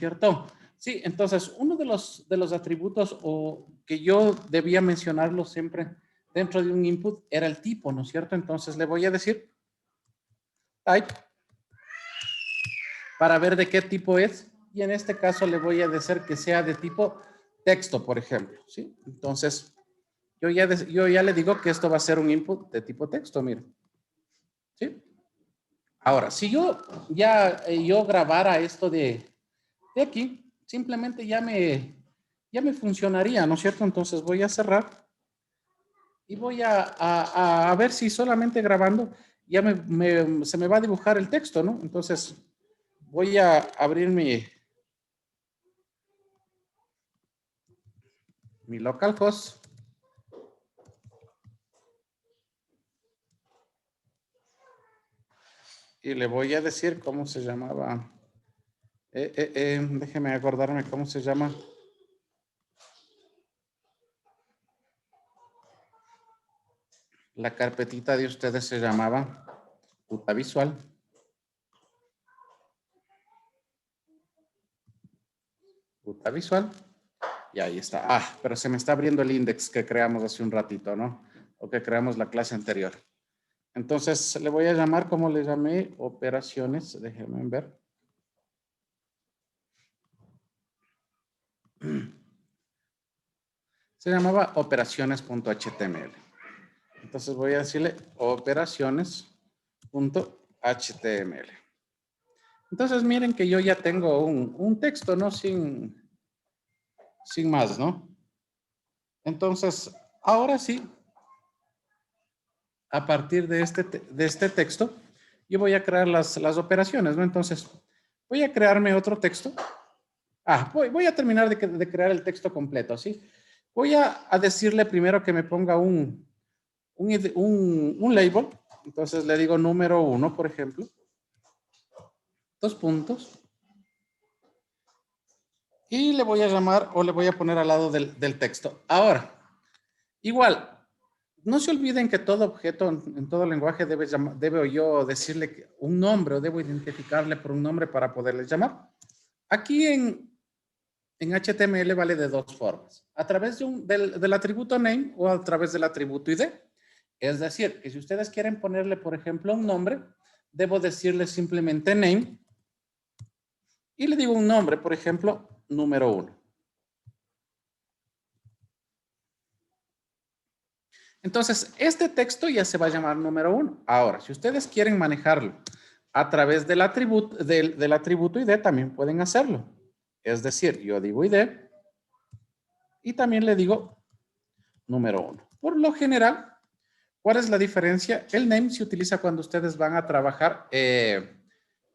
¿cierto? Sí, entonces uno de los atributos o que yo debía mencionarlo siempre dentro de un input era el tipo, ¿no es cierto? Entonces le voy a decir type para ver de qué tipo es y en este caso le voy a decir que sea de tipo texto, por ejemplo, ¿sí? Entonces yo ya le digo que esto va a ser un input de tipo texto, miren, ¿sí? Ahora, si yo yo grabara esto de aquí, simplemente ya me funcionaría, ¿no es cierto? Entonces voy a cerrar y voy a ver si solamente grabando ya se me va a dibujar el texto, ¿no? Entonces voy a abrir mi localhost y le voy a decir cómo se llamaba. Déjeme acordarme cómo se llama. La carpetita de ustedes se llamaba Puta Visual. Puta Visual. Y ahí está. Ah, pero se me está abriendo el index que creamos hace un ratito, ¿no? O que creamos la clase anterior. Entonces le voy a llamar como le llamé operaciones. Déjenme ver. Se llamaba operaciones.html. Entonces voy a decirle operaciones.html. Entonces miren que yo ya tengo un texto, ¿no? Sin más, ¿no? Entonces, ahora sí, a partir de este texto, yo voy a crear las operaciones, ¿no? Entonces, voy a crearme otro texto. Ah, voy a terminar de crear el texto completo, ¿sí? Voy a decirle primero que me ponga un label. Entonces le digo número 1, por ejemplo. 2 puntos. Y le voy a llamar o le voy a poner al lado del texto. Ahora, igual, no se olviden que todo objeto en todo lenguaje debe yo decirle un nombre o debo identificarle por un nombre para poderle llamar. Aquí en HTML vale de dos formas. A través del atributo name o a través del atributo ID. Es decir, que si ustedes quieren ponerle, por ejemplo, un nombre, debo decirle simplemente name y le digo un nombre, por ejemplo, número 1. Entonces, este texto ya se va a llamar número 1. Ahora, si ustedes quieren manejarlo a través del atributo ID, también pueden hacerlo. Es decir, yo digo ID y también le digo número 1. Por lo general, ¿cuál es la diferencia? El name se utiliza cuando ustedes van a trabajar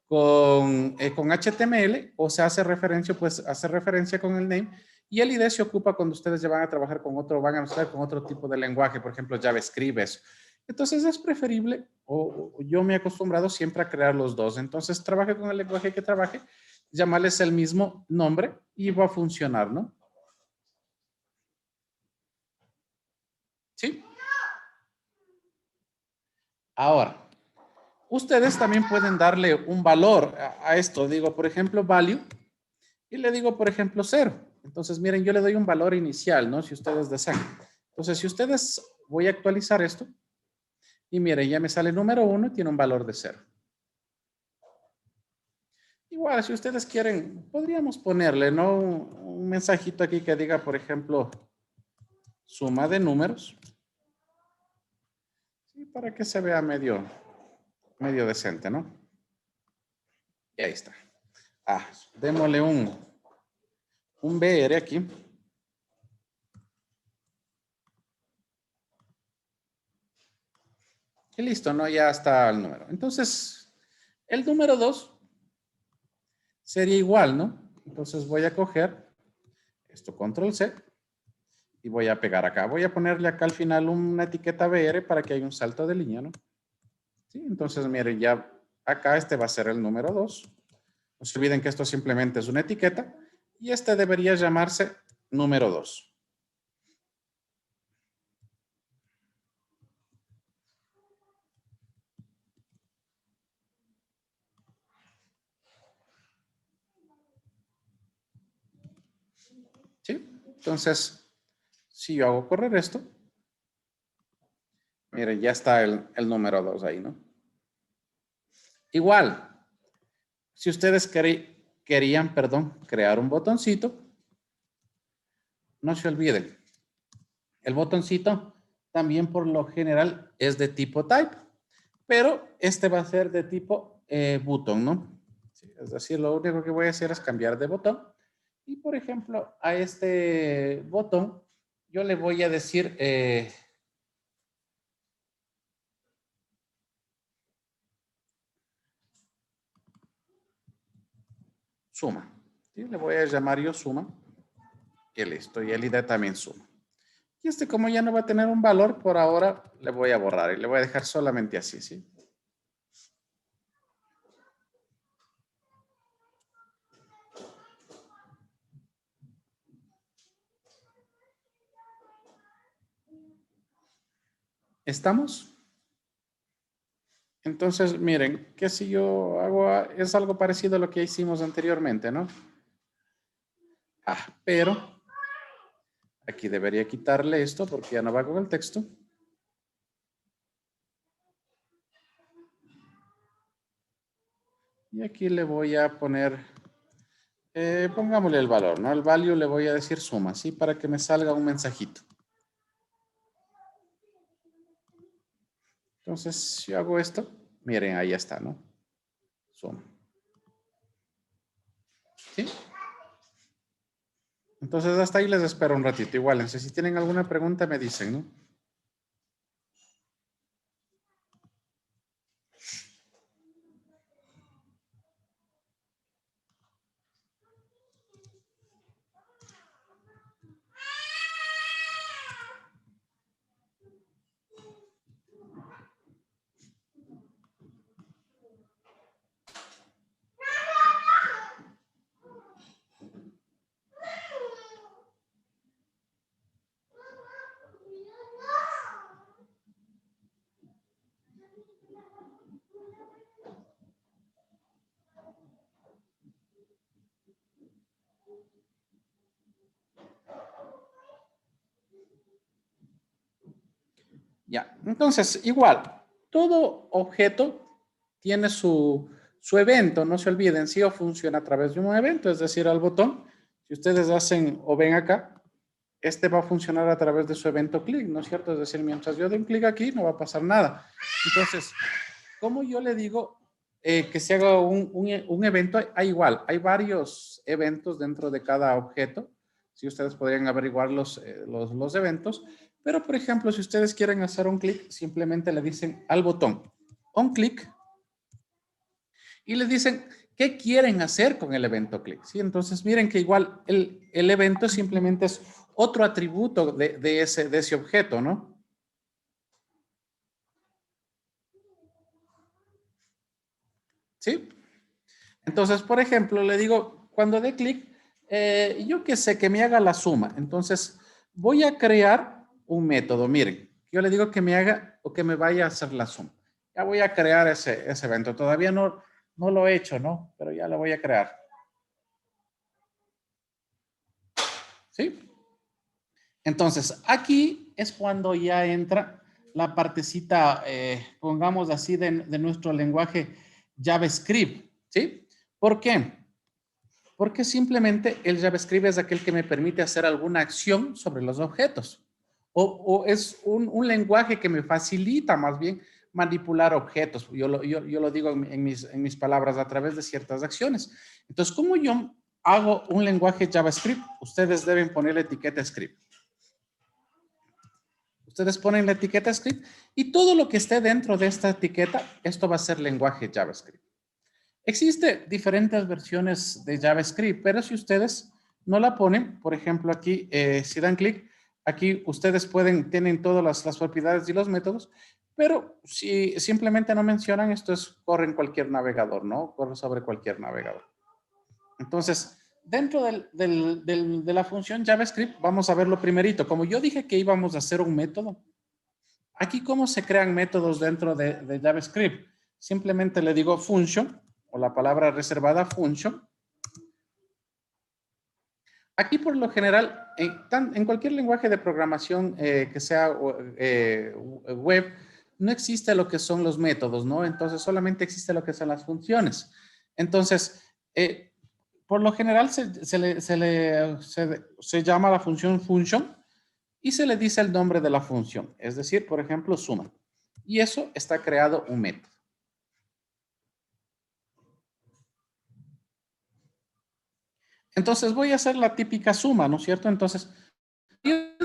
con HTML o se hace referencia, pues hace referencia con el name y el ID se ocupa cuando ustedes ya van a trabajar con otro, van a usar con otro tipo de lenguaje, por ejemplo JavaScript. Eso. Entonces es preferible, o yo me he acostumbrado siempre a crear los dos. Entonces trabaje con el lenguaje que trabaje, llamarles el mismo nombre y va a funcionar, ¿no? ¿Sí? Ahora, ustedes también pueden darle un valor a esto. Digo, por ejemplo, value. Y le digo, por ejemplo, 0. Entonces, miren, yo le doy un valor inicial, ¿no? Si ustedes desean. Entonces, si ustedes, voy a actualizar esto. Y miren, ya me sale número 1 y tiene un valor de 0. Igual, si ustedes quieren, podríamos ponerle, ¿no? Un mensajito aquí que diga, por ejemplo, suma de números. Sí, para que se vea medio decente, ¿no? Y ahí está. Ah, démosle un BR aquí. Y listo, ¿no? Ya está el número. Entonces, el número 2 sería igual, ¿no? Entonces voy a coger esto, control C, y voy a pegar acá. Voy a ponerle acá al final una etiqueta BR para que haya un salto de línea, ¿no? Sí, entonces miren, ya acá este va a ser el número 2. No se olviden que esto simplemente es una etiqueta y este debería llamarse número 2. ¿Sí? Entonces, si yo hago correr esto, miren, ya está el número 2 ahí, ¿no? Igual, si ustedes querían, perdón, crear un botoncito, no se olviden, el botoncito también por lo general es de tipo type, pero este va a ser de tipo button, ¿no? Sí, es decir, lo único que voy a hacer es cambiar de botón. Y por ejemplo, a este botón, yo le voy a decir suma. ¿Sí? Le voy a llamar yo suma. Y listo. Y el ID también suma. Y este, como ya no va a tener un valor, por ahora le voy a borrar y le voy a dejar solamente así, ¿sí? ¿Estamos? Entonces, miren, que si yo hago, es algo parecido a lo que hicimos anteriormente, ¿no? Pero aquí debería quitarle esto porque ya no va con el texto. Y aquí le voy a poner, pongámosle el valor, ¿no? El value le voy a decir suma, ¿sí? Para que me salga un mensajito. Entonces, si yo hago esto, miren, ahí está, ¿no? Suma. ¿Sí? Entonces, hasta ahí les espero un ratito. Igual, si tienen alguna pregunta, me dicen, ¿no? Ya, entonces, igual, todo objeto tiene su evento, no se olviden, sí o funciona a través de un evento, es decir, al botón, si ustedes hacen o ven acá, este va a funcionar a través de su evento clic, ¿no es cierto? Es decir, mientras yo dé un clic aquí, no va a pasar nada. Entonces, ¿cómo yo le digo que se haga un evento? Hay igual, hay varios eventos dentro de cada objeto. Si ustedes podrían averiguar los eventos. Pero, por ejemplo, si ustedes quieren hacer un clic, simplemente le dicen al botón on click y le dicen qué quieren hacer con el evento clic. ¿Sí? Entonces, miren que igual el evento simplemente es otro atributo de ese objeto, ¿no? ¿Sí? Entonces, por ejemplo, le digo, cuando dé clic, yo que sé, que me haga la suma. Entonces, voy a crear un método. Miren, yo le digo que me haga o que me vaya a hacer la suma. Ya voy a crear ese evento. Todavía no lo he hecho, ¿no? Pero ya lo voy a crear. ¿Sí? Entonces, aquí es cuando ya entra la partecita, pongamos así, de nuestro lenguaje JavaScript. ¿Sí? ¿Por qué? Porque simplemente el JavaScript es aquel que me permite hacer alguna acción sobre los objetos. O es un lenguaje que me facilita más bien manipular objetos. Yo lo digo en mis palabras a través de ciertas acciones. Entonces, ¿cómo yo hago un lenguaje JavaScript? Ustedes deben poner la etiqueta script. Ustedes ponen la etiqueta script y todo lo que esté dentro de esta etiqueta, esto va a ser lenguaje JavaScript. Existe diferentes versiones de JavaScript, pero si ustedes no la ponen, por ejemplo, aquí, si dan clic, aquí ustedes tienen todas las propiedades y los métodos, pero si simplemente no mencionan, esto corre en cualquier navegador, ¿no? Corre sobre cualquier navegador. Entonces, dentro de la función JavaScript, vamos a ver lo primerito. Como yo dije que íbamos a hacer un método, aquí cómo se crean métodos dentro de JavaScript. Simplemente le digo function, o la palabra reservada function. Aquí por lo general, en cualquier lenguaje de programación que sea web, no existe lo que son los métodos, ¿no? Entonces solamente existe lo que son las funciones. Entonces, por lo general se llama la función function y se le dice el nombre de la función. Es decir, por ejemplo, suma. Y eso está creado un método. Entonces voy a hacer la típica suma, ¿no es cierto? Entonces,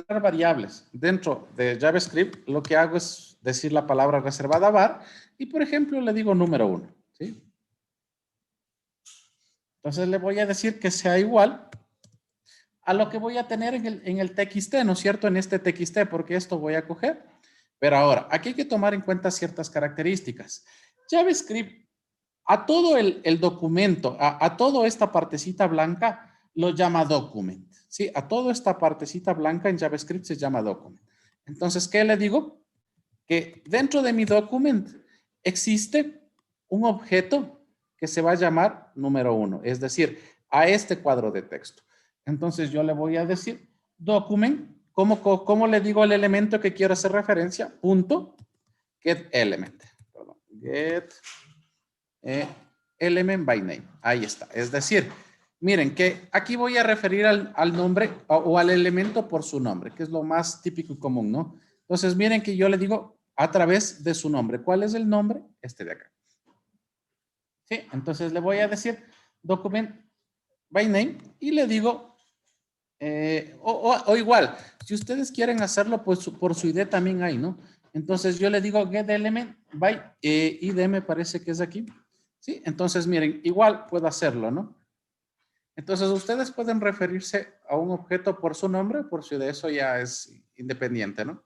variables dentro de JavaScript, lo que hago es decir la palabra reservada var y, por ejemplo, le digo número 1, ¿sí? Entonces le voy a decir que sea igual a lo que voy a tener en el TXT, ¿no es cierto? En este TXT, porque esto voy a coger. Pero ahora, aquí hay que tomar en cuenta ciertas características. JavaScript, a todo el documento, a toda esta partecita blanca, lo llama document. ¿Sí? A toda esta partecita blanca en JavaScript se llama document. Entonces, ¿qué le digo? Que dentro de mi document existe un objeto que se va a llamar número 1, es decir, a este cuadro de texto. Entonces yo le voy a decir document, ¿cómo le digo el elemento que quiero hacer referencia? Punto get element. Perdón, get element by name. Ahí está. Es decir, miren que aquí voy a referir al nombre o al elemento por su nombre, que es lo más típico y común, ¿no? Entonces, miren que yo le digo a través de su nombre. ¿Cuál es el nombre? Este de acá. ¿Sí? Entonces le voy a decir document by name y le digo, o igual, si ustedes quieren hacerlo pues, por su ID también hay, ¿no? Entonces yo le digo get element by ID, me parece que es aquí. ¿Sí? Entonces miren, igual puedo hacerlo, ¿no? Entonces ustedes pueden referirse a un objeto por su nombre, por si de eso ya es independiente, ¿no?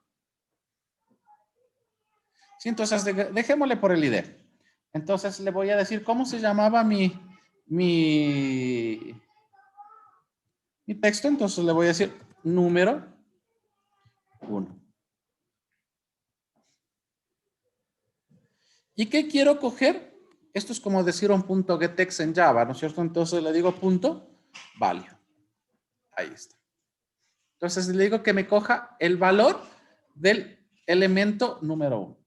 Sí, entonces dejémosle por el ID. Entonces le voy a decir cómo se llamaba mi texto. Entonces le voy a decir número 1. ¿Y qué quiero coger? Esto es como decir un punto getText en Java, ¿no es cierto? Entonces le digo punto value. Ahí está. Entonces le digo que me coja el valor del elemento número 1.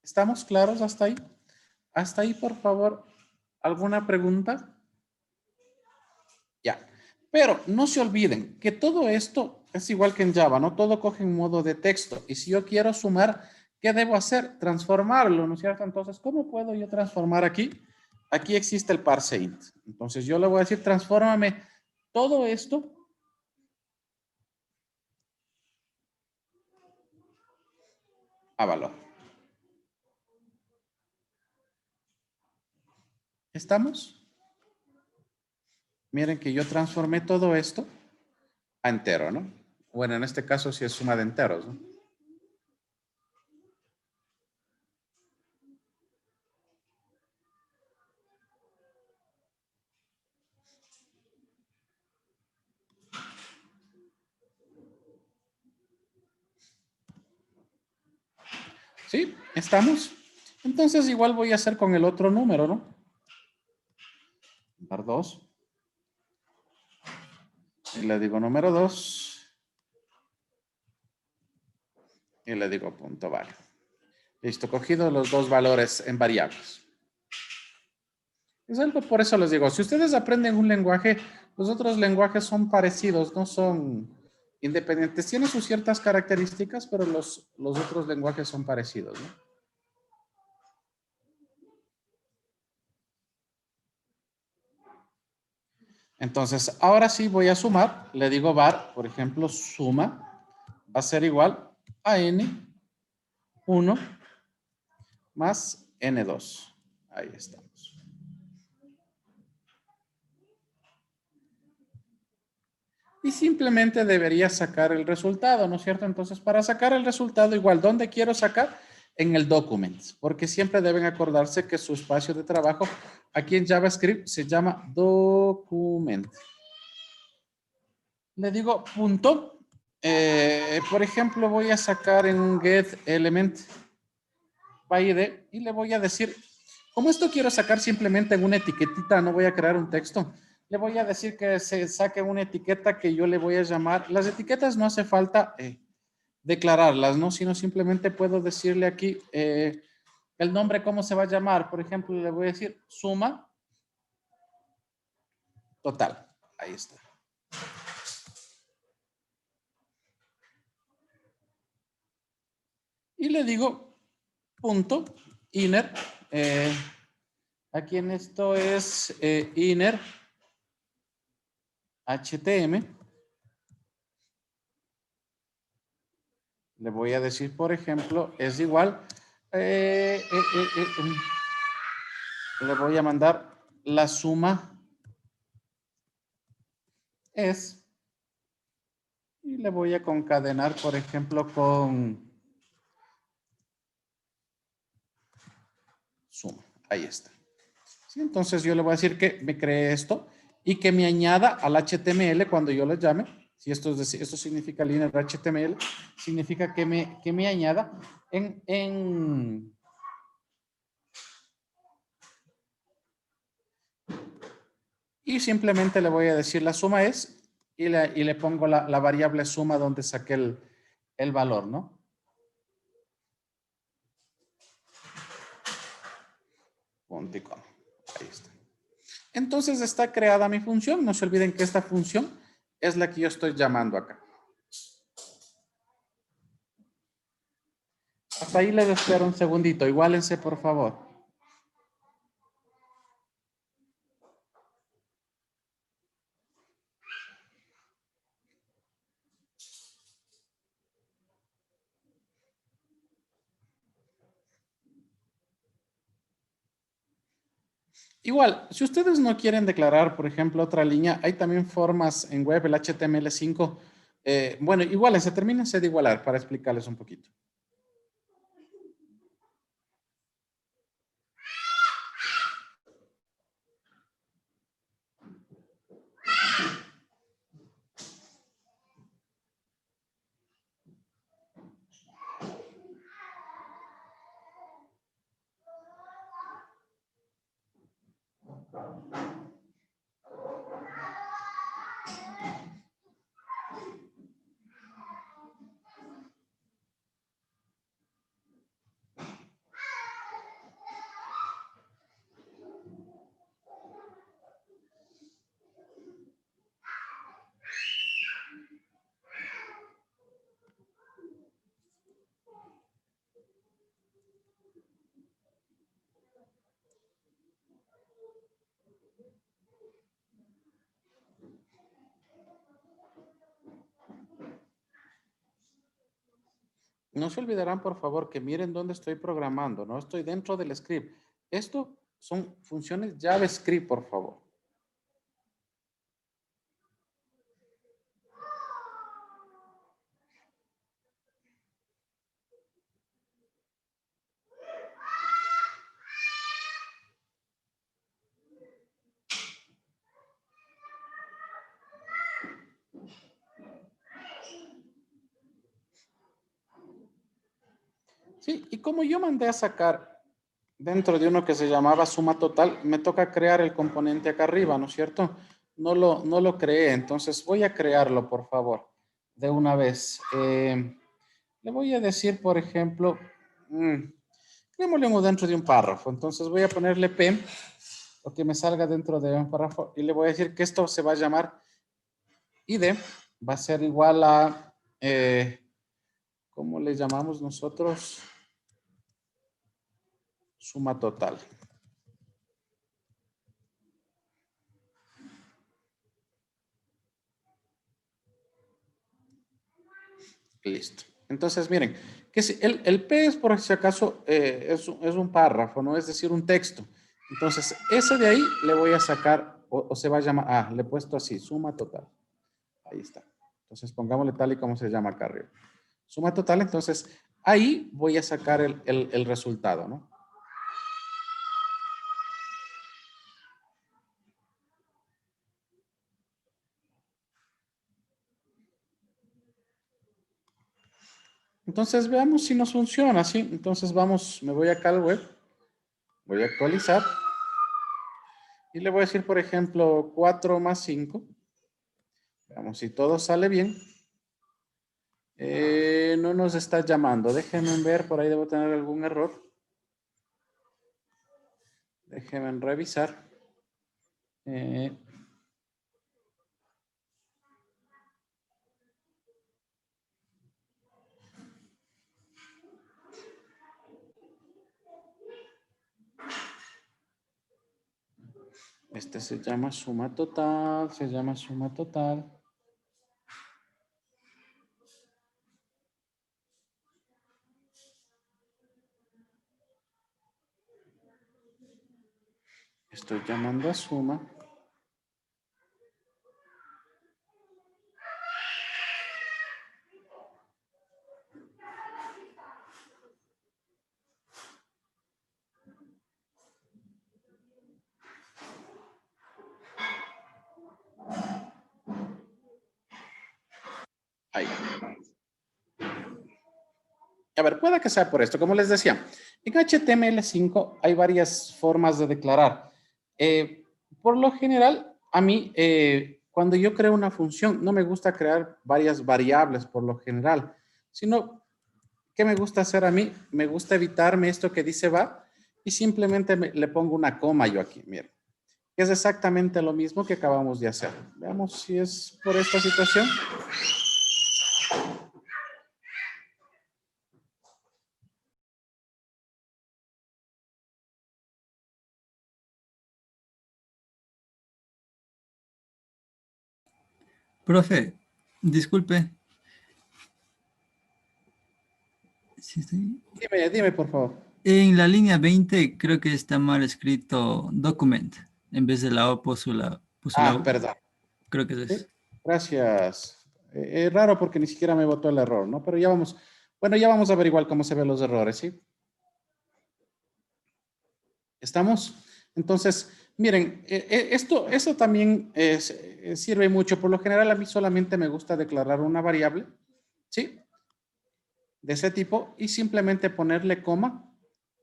¿Estamos claros hasta ahí? Hasta ahí, por favor, ¿alguna pregunta? Ya. Pero no se olviden que todo esto es igual que en Java, ¿no? Todo coge en modo de texto. Y si yo quiero sumar, ¿qué debo hacer? Transformarlo, ¿no es cierto? Entonces, ¿cómo puedo yo transformar aquí? Aquí existe el parseInt. Entonces, yo le voy a decir, transfórmame todo esto a valor. ¿Estamos? Miren que yo transformé todo esto a entero, ¿no? Bueno, en este caso sí es suma de enteros, ¿no? ¿Sí? ¿Estamos? Entonces igual voy a hacer con el otro número, ¿no? Dar 2. Y le digo número 2. Y le digo punto value. Listo, cogido los dos valores en variables. Es algo, por eso les digo, si ustedes aprenden un lenguaje, los otros lenguajes son parecidos, no son independientes. Tienen sus ciertas características, pero los otros lenguajes son parecidos, ¿no? Entonces, ahora sí voy a sumar. Le digo var, por ejemplo, suma va a ser igual a n1 más n2. Ahí estamos. Y simplemente debería sacar el resultado, ¿no es cierto? Entonces, para sacar el resultado, igual, ¿dónde quiero sacar? En el documents, porque siempre deben acordarse que su espacio de trabajo aquí en JavaScript se llama document. Le digo punto. Por ejemplo, voy a sacar en un get element by id y le voy a decir, como esto quiero sacar simplemente en una etiquetita, no voy a crear un texto, le voy a decir que se saque una etiqueta que yo le voy a llamar. Las etiquetas no hace falta declararlas, ¿no? Sino simplemente puedo decirle aquí el nombre, cómo se va a llamar. Por ejemplo, le voy a decir suma total. Ahí está. Y le digo punto inner. Aquí en esto es inner HTM. Le voy a decir, por ejemplo, es igual. Le voy a mandar la suma es. Y le voy a concadenar, por ejemplo, con suma. Ahí está. ¿Sí? Entonces yo le voy a decir que me cree esto y que me añada al HTML cuando yo le llame. Si esto, esto significa línea de HTML, significa que me añada y simplemente le voy a decir la suma es y le pongo la variable suma donde saqué el valor, ¿no? Punto y coma. Ahí está. Entonces está creada mi función. No se olviden que esta función es la que yo estoy llamando acá. Hasta ahí les espero un segundito. Igualense, por favor. Igual, si ustedes no quieren declarar, por ejemplo, otra línea, hay también formas en web, el HTML5. Bueno, igualense, termínense de igualar para explicarles un poquito. No se olvidarán, por favor, que miren dónde estoy programando. No estoy dentro del script. Esto son funciones JavaScript, por favor. Sí, y como yo mandé a sacar dentro de uno que se llamaba suma total, me toca crear el componente acá arriba, ¿no es cierto? No lo creé, entonces voy a crearlo, por favor, de una vez. Le voy a decir, por ejemplo, creémosle uno dentro de un párrafo. Entonces voy a ponerle P, o que me salga dentro de un párrafo, y le voy a decir que esto se va a llamar ID, va a ser igual a, ¿cómo le llamamos nosotros? Suma total. Listo. Entonces, miren, que si el P es por si acaso es un párrafo, ¿no? Es decir, un texto. Entonces, ese de ahí le voy a sacar, o se va a llamar, le he puesto así, suma total. Ahí está. Entonces, pongámosle tal y como se llama acá arriba. Suma total, entonces, ahí voy a sacar el resultado, ¿no? Entonces, veamos si nos funciona, ¿sí? Entonces, vamos, me voy acá al web, voy a actualizar. Y le voy a decir, por ejemplo, 4 más 5. Veamos si todo sale bien. No nos está llamando. Déjenme ver, por ahí debo tener algún error. Déjenme revisar. Este se llama suma total, se llama suma total. Estoy llamando a suma. Ahí. A ver, puede que sea por esto. Como les decía, en HTML5 hay varias formas de declarar. Por lo general, a mí, cuando yo creo una función, no me gusta crear varias variables por lo general, sino, ¿qué me gusta hacer a mí? Me gusta evitarme esto que dice var y simplemente le pongo una coma yo aquí, miren. Es exactamente lo mismo que acabamos de hacer. Veamos si es por esta situación. Profe, disculpe. ¿Sí estoy? Dime, por favor. En la línea 20 creo que está mal escrito document en vez de la O puso la Ah, U. perdón. Creo que es eso. Sí, gracias. Es raro porque ni siquiera me botó el error, ¿no? Pero ya vamos, bueno, ya vamos a averiguar cómo se ven los errores, ¿sí? ¿Estamos? Entonces, miren, esto también sirve mucho. Por lo general, a mí solamente me gusta declarar una variable, ¿sí? De ese tipo y simplemente ponerle coma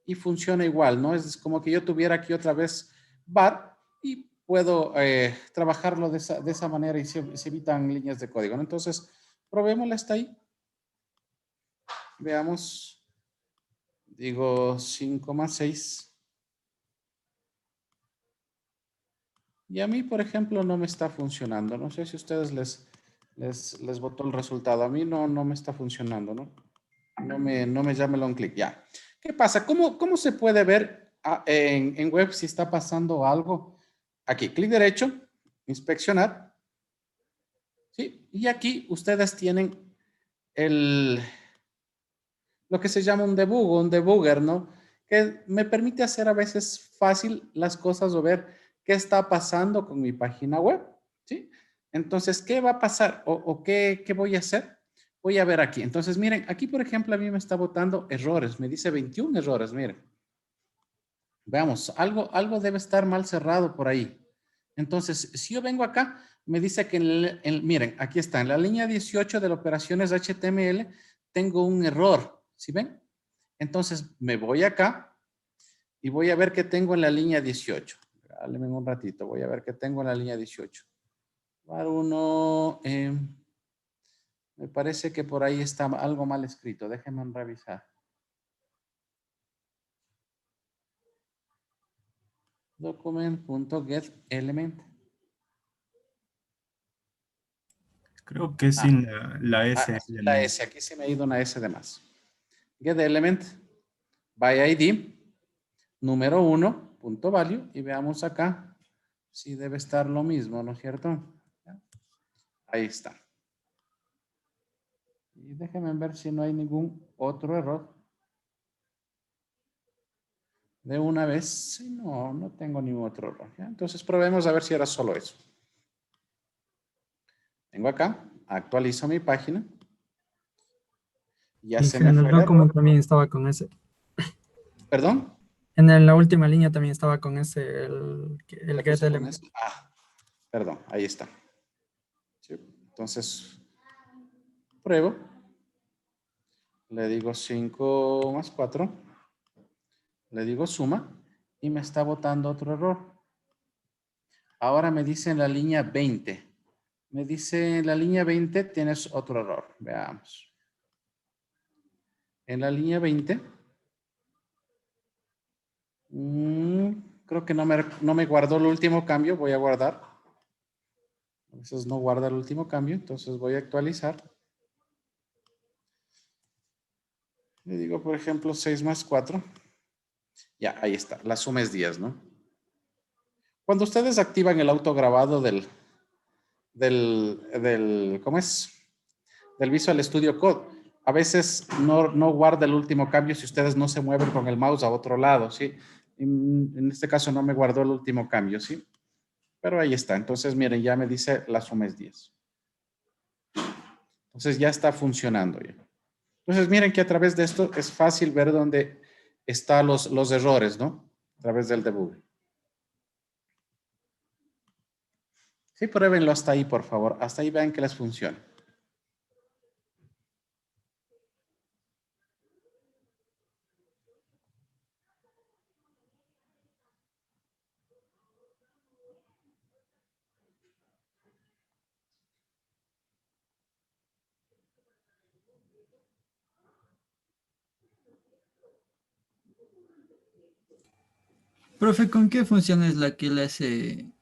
y funciona igual, ¿no? Es como que yo tuviera aquí otra vez var y puedo trabajarlo de esa manera y se evitan líneas de código, ¿no? Entonces, probémosla hasta ahí. Veamos, digo 5,6. Y a mí, por ejemplo, no me está funcionando. No sé si a ustedes les botó el resultado. A mí no me está funcionando, ¿no? No me llame long click. Ya. ¿Qué pasa? ¿Cómo se puede ver en web si está pasando algo? Aquí, clic derecho, inspeccionar. ¿Sí? Y aquí ustedes tienen lo que se llama un debugger, ¿no? Que me permite hacer a veces fácil las cosas o ver qué está pasando con mi página web, ¿sí? Entonces, ¿qué va a pasar o qué voy a hacer? Voy a ver aquí. Entonces, miren, aquí, por ejemplo, a mí me está botando errores. Me dice 21 errores, miren. Veamos, algo debe estar mal cerrado por ahí. Entonces, si yo vengo acá, me dice que, miren, aquí está, en la línea 18 de las operaciones HTML, tengo un error, ¿sí ven? Entonces, me voy acá y voy a ver qué tengo en la línea 18. Dale un ratito, voy a ver qué tengo en la línea 18. Para uno, me parece que por ahí está algo mal escrito. Déjenme revisar. Document.getElement. Creo que es sin la S Sí, del la medio. S. Aquí se me ha ido una S de más. GetElement by ID, número 1, punto value. Y veamos acá si debe estar lo mismo, ¿no es cierto? Ahí está. Y déjenme ver si no hay ningún otro error. De una vez, no tengo ningún otro error. ¿Ya? Entonces probemos a ver si era solo eso. Vengo acá, actualizo mi página. Ya Y se me en fue el el error. document también estaba con ese. ¿Perdón? La última línea también estaba con ese, el Le get puse con element. eso. Perdón, ahí está. Sí. Entonces, pruebo. Le digo 5 más 4. Le digo suma y me está botando otro error. Ahora me dice en la línea 20. Me dice en la línea 20 tienes otro error. Veamos. En la línea 20. Creo que no me guardó el último cambio. Voy a guardar. A veces no guarda el último cambio. Entonces voy a actualizar. Le digo, por ejemplo, 6 más 4. Ya, ahí está. La suma es 10, ¿no? Cuando ustedes activan el autograbado ¿cómo es? Del Visual Studio Code, a veces no guarda el último cambio si ustedes no se mueven con el mouse a otro lado, ¿sí? En este caso no me guardó el último cambio, ¿sí? Pero ahí está. Entonces, miren, ya me dice la suma es 10. Entonces ya está funcionando ya. Entonces, miren que a través de esto es fácil ver dónde están los errores, ¿no? A través del debug. Sí, pruébenlo hasta ahí, por favor. Hasta ahí vean que les funciona. Profe, ¿con qué función es la que le hace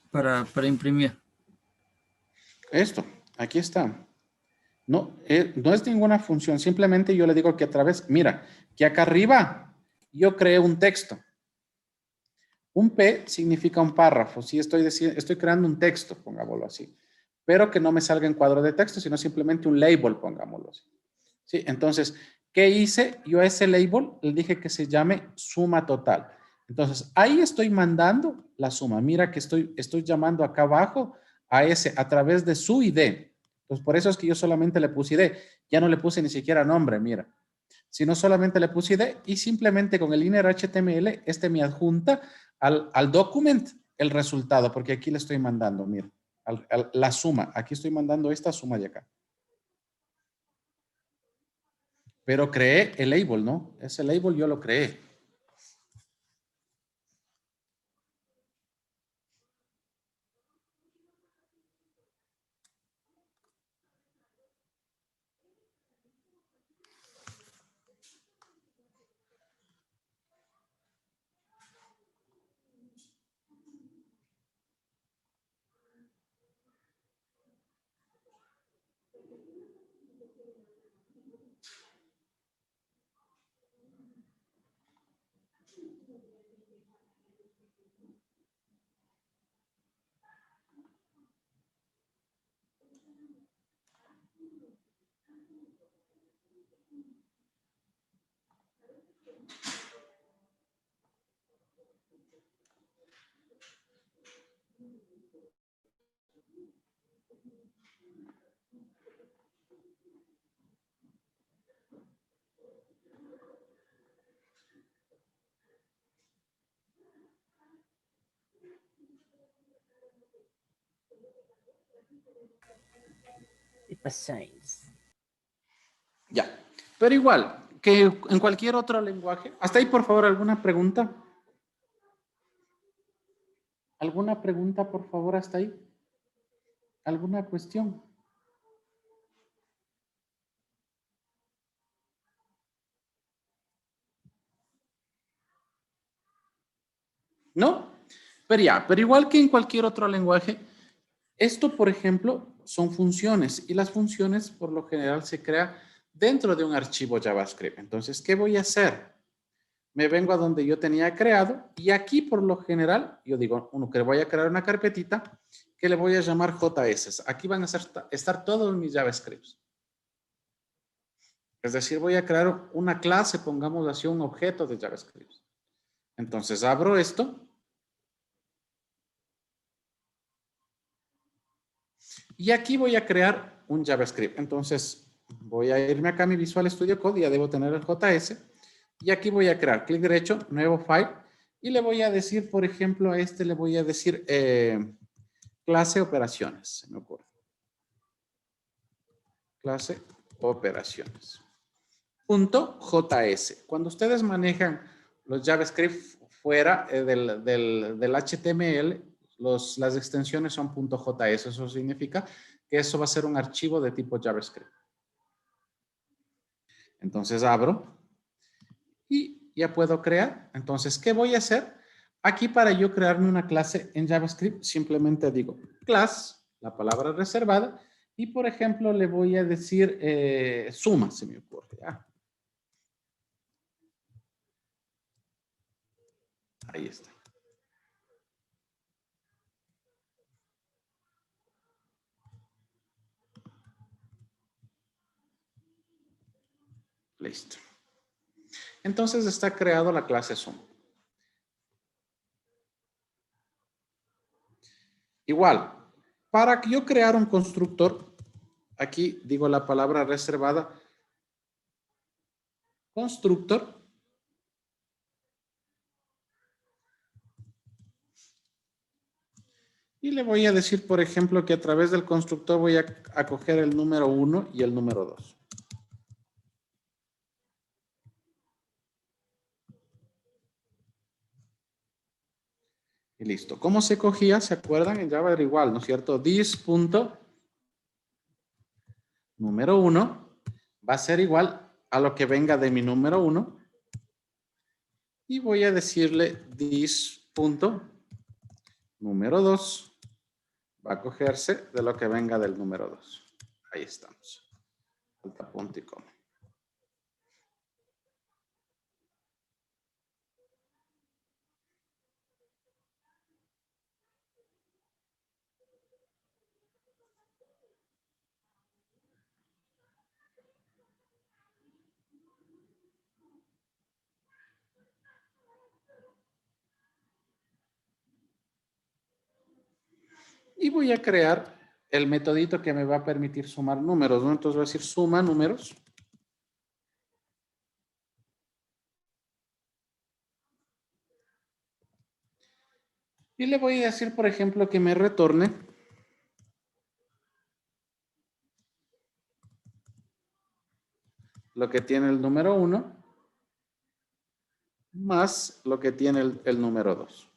para imprimir? Esto, aquí está. No, no es ninguna función. Simplemente yo le digo que a través, mira, que acá arriba yo creé un texto. Un P significa un párrafo. Si estoy creando un texto, pongámoslo así. Pero que no me salga en cuadro de texto, sino simplemente un label, pongámoslo así. Sí, entonces, ¿qué hice? Yo a ese label le dije que se llame suma total. Entonces, ahí estoy mandando la suma. Mira que estoy llamando acá abajo a través de su ID. Entonces, por eso es que yo solamente le puse ID. Ya no le puse ni siquiera nombre, mira. Sino solamente le puse ID y simplemente con el inner HTML, me adjunta al document el resultado, porque aquí le estoy mandando, mira, la suma. Aquí estoy mandando esta suma de acá. Pero creé el label, ¿no? Ese label yo lo creé. Ya. Pero igual, que en cualquier otro lenguaje. Hasta ahí, por favor, ¿alguna pregunta? ¿Alguna pregunta, por favor, hasta ahí? ¿Alguna cuestión? ¿No? Pero igual que en cualquier otro lenguaje, esto, por ejemplo, son funciones y las funciones por lo general se crean dentro de un archivo JavaScript. Entonces, ¿qué voy a hacer? Me vengo a donde yo tenía creado y aquí por lo general, yo digo, que voy a crear una carpetita que le voy a llamar JS. Aquí van a estar todos mis JavaScripts. Es decir, voy a crear una clase, pongamos así, un objeto de JavaScript. Entonces, abro esto. Y aquí voy a crear un JavaScript. Entonces, voy a irme acá a mi Visual Studio Code, ya debo tener el JS. Y aquí voy a crear clic derecho, nuevo file. Y le voy a decir, por ejemplo, a le voy a decir clase operaciones, se me ocurre. Clase operaciones. Punto JS. Cuando ustedes manejan los JavaScript fuera del HTML, las extensiones son .js. Eso significa que eso va a ser un archivo de tipo JavaScript. Entonces abro y ya puedo crear. Entonces, ¿qué voy a hacer? Aquí para yo crearme una clase en JavaScript, simplemente digo class, la palabra reservada, y por ejemplo le voy a decir suma, se me ocurre. Ahí está. Listo. Entonces está creado la clase suma. Igual, para yo crear un constructor, aquí digo la palabra reservada, constructor. Y le voy a decir, por ejemplo, que a través del constructor voy a coger el número 1 y el número 2. Y listo. ¿Cómo se cogía? ¿Se acuerdan? En Java era igual, ¿no es cierto? This punto número 1 va a ser igual a lo que venga de mi número 1. Y voy a decirle this punto número 2 va a cogerse de lo que venga del número 2. Ahí estamos. Falta punto y coma. Y voy a crear el metodito que me va a permitir sumar números, ¿no? Entonces voy a decir suma números. Y le voy a decir, por ejemplo, que me retorne lo que tiene el número 1 más lo que tiene el número 2.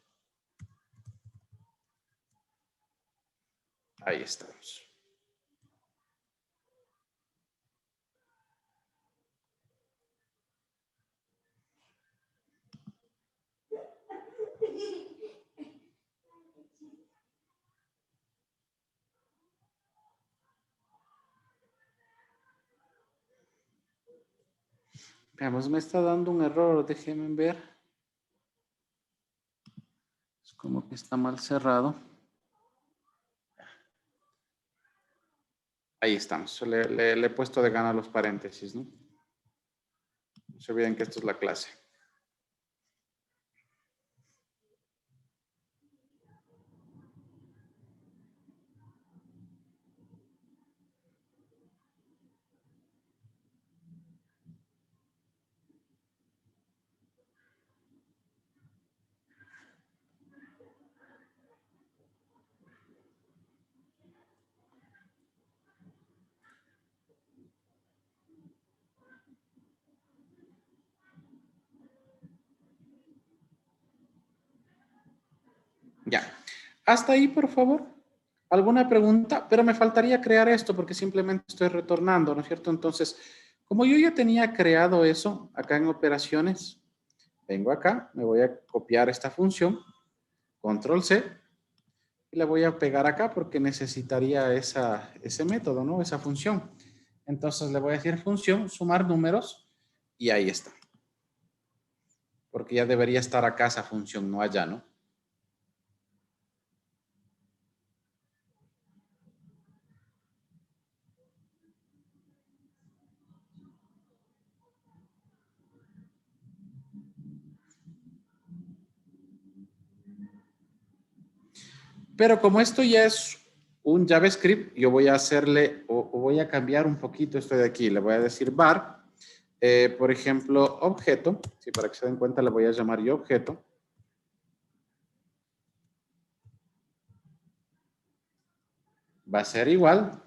Ahí estamos. Veamos, me está dando un error, déjenme ver. Es como que está mal cerrado. Ahí estamos. Le he puesto de gana los paréntesis, ¿no? No se olviden que esto es la clase. Ya. Hasta ahí, por favor. ¿Alguna pregunta? Pero me faltaría crear esto porque simplemente estoy retornando, ¿no es cierto? Entonces, como yo ya tenía creado eso acá en operaciones, vengo acá, me voy a copiar esta función, control C, y la voy a pegar acá porque necesitaría ese método, ¿no? Esa función. Entonces le voy a decir función, sumar números, y ahí está. Porque ya debería estar acá esa función, no allá, ¿no? Pero como esto ya es un JavaScript, yo voy a hacerle, o voy a cambiar un poquito esto de aquí. Le voy a decir var, por ejemplo, objeto. Sí, para que se den cuenta, le voy a llamar yo objeto. Va a ser igual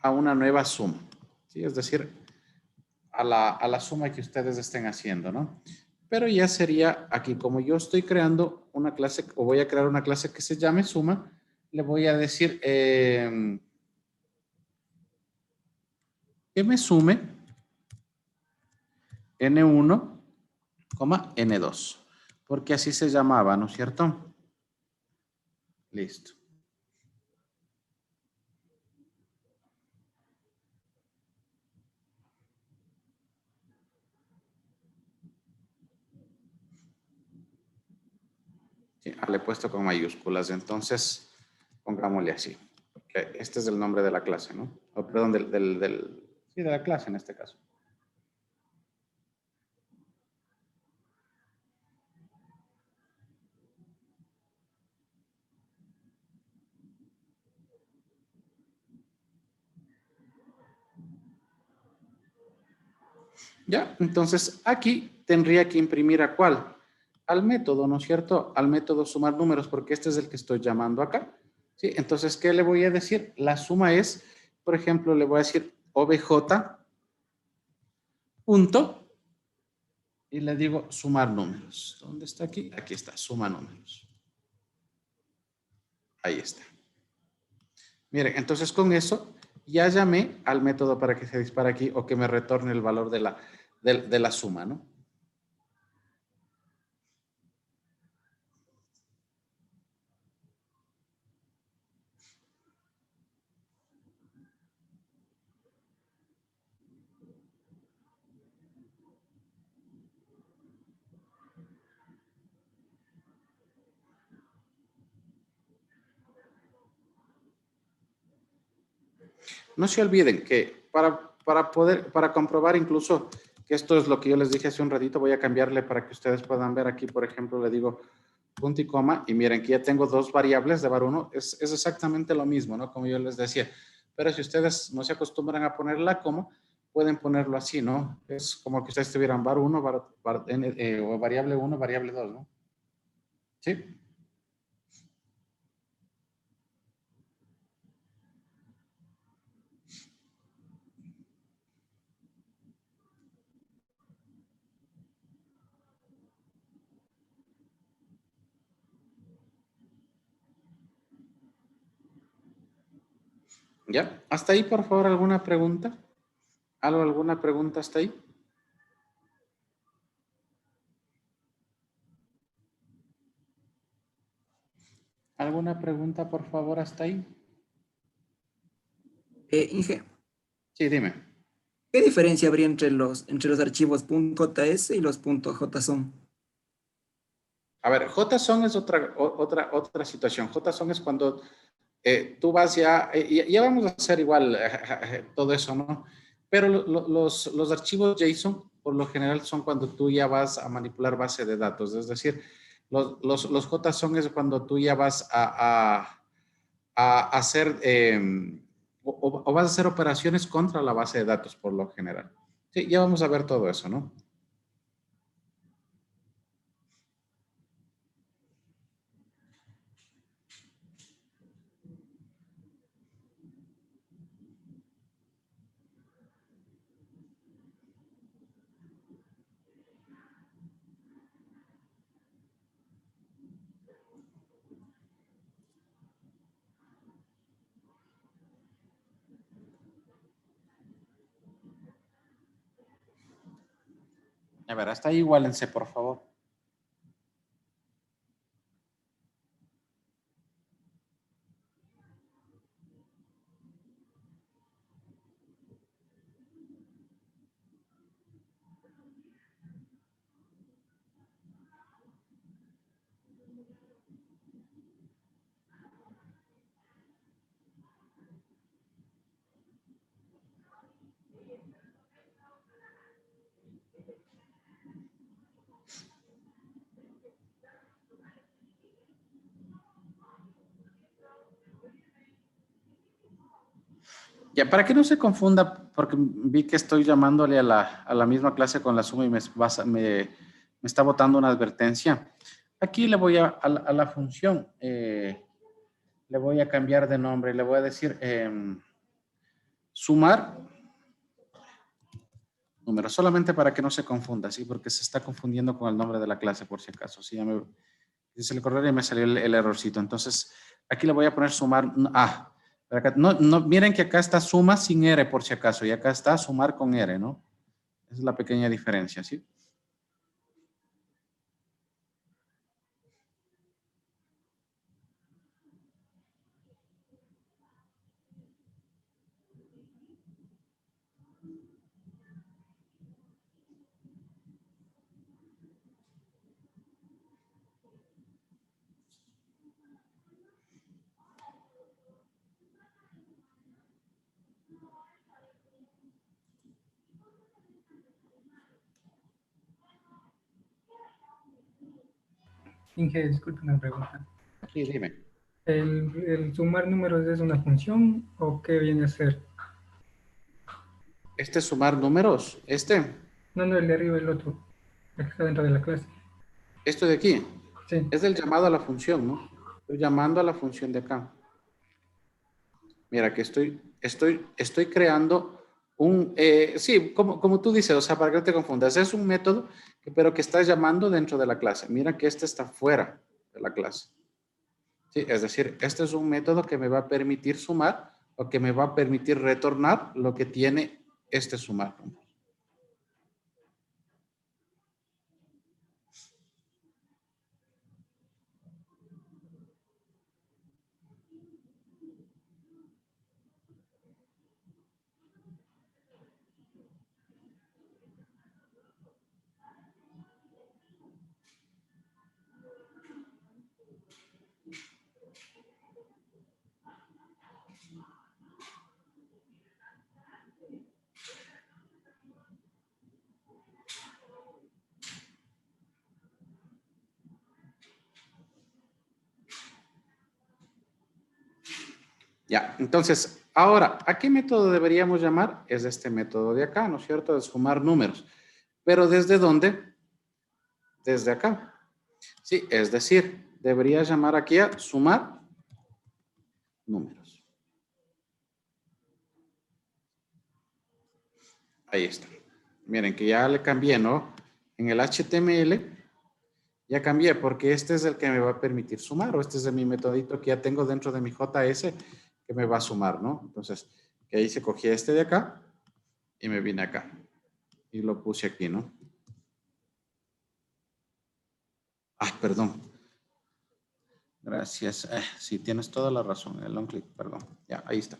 a una nueva suma. ¿Sí? Es decir, a la suma que ustedes estén haciendo, ¿no? Pero ya sería aquí, como yo estoy creando una clase, o voy a crear una clase que se llame suma, le voy a decir que me sume N1, N2, porque así se llamaba, ¿no es cierto? Listo. Sí, le he puesto con mayúsculas, entonces pongámosle así. Porque este es el nombre de la clase, ¿no? O, perdón, sí, de la clase en este caso. Ya, entonces aquí tendría que imprimir ¿a cuál? Al método, ¿no es cierto? Al método sumar números, porque este es el que estoy llamando acá. ¿Sí? Entonces, ¿qué le voy a decir? La suma es, por ejemplo, le voy a decir obj punto y le digo sumar números. ¿Dónde está aquí? Aquí está, suma números. Ahí está. Miren, entonces con eso ya llamé al método para que se dispare aquí o que me retorne el valor de la suma, ¿no? No se olviden que para comprobar incluso que esto es lo que yo les dije hace un ratito, voy a cambiarle para que ustedes puedan ver aquí, por ejemplo, le digo punto y coma, y miren que ya tengo dos variables de var1, es exactamente lo mismo, ¿no? Como yo les decía. Pero si ustedes no se acostumbran a poner la coma, pueden ponerlo así, ¿no? Es como que ustedes tuvieran var1, o variable 1, variable 2, ¿no? ¿Sí? ¿Ya? ¿Hasta ahí, por favor, alguna pregunta? ¿Alguna pregunta hasta ahí? ¿Alguna pregunta, por favor, hasta ahí? Inge, Sí, dime. ¿qué diferencia habría entre los archivos .js y los .json? A ver, JSON es otra situación. JSON es cuando tú vas ya vamos a hacer igual todo eso, ¿no? Pero los archivos JSON, por lo general, son cuando tú ya vas a manipular base de datos. Es decir, los JSON es cuando tú ya vas a hacer o vas a hacer operaciones contra la base de datos, por lo general. Sí, ya vamos a ver todo eso, ¿no? A ver, hasta ahí igualense, por favor. Ya, para que no se confunda, porque vi que estoy llamándole a la misma clase con la suma y me está botando una advertencia. Aquí le voy a la función, le voy a cambiar de nombre, le voy a decir sumar números, solamente para que no se confunda, ¿sí? Porque se está confundiendo con el nombre de la clase, por si acaso. ¿Sí? Se le corrió y me salió el errorcito. Entonces, aquí le voy a poner sumar. Acá, miren que acá está suma sin R, por si acaso, y acá está sumar con R, ¿no? Esa es la pequeña diferencia, ¿sí? Inge, disculpe una pregunta. Sí, dime. ¿El sumar números es una función o qué viene a ser? Este es sumar números. No, el de arriba, el otro, el que está dentro de la clase. Esto de aquí. Sí. Es del llamado a la función, ¿no? Estoy llamando a la función de acá. Mira que estoy creando sí, como tú dices, o sea, para que no te confundas, es un método, pero que estás llamando dentro de la clase. Mira que este está fuera de la clase. Sí, es decir, este es un método que me va a permitir sumar o que me va a permitir retornar lo que tiene este sumar. Ya, entonces, ahora, ¿a qué método deberíamos llamar? Es este método de acá, ¿no es cierto? De sumar números. ¿Pero desde dónde? Desde acá. Sí, es decir, debería llamar aquí a sumar números. Ahí está. Miren que ya le cambié, ¿no? En el HTML ya cambié porque este es el que me va a permitir sumar o este es mi metodito que ya tengo dentro de mi JS que me va a sumar, ¿no? Entonces, que ahí se cogí este de acá y me vine acá y lo puse aquí, ¿no? Perdón. Gracias. Sí, tienes toda la razón. El long click, perdón. Ya, ahí está.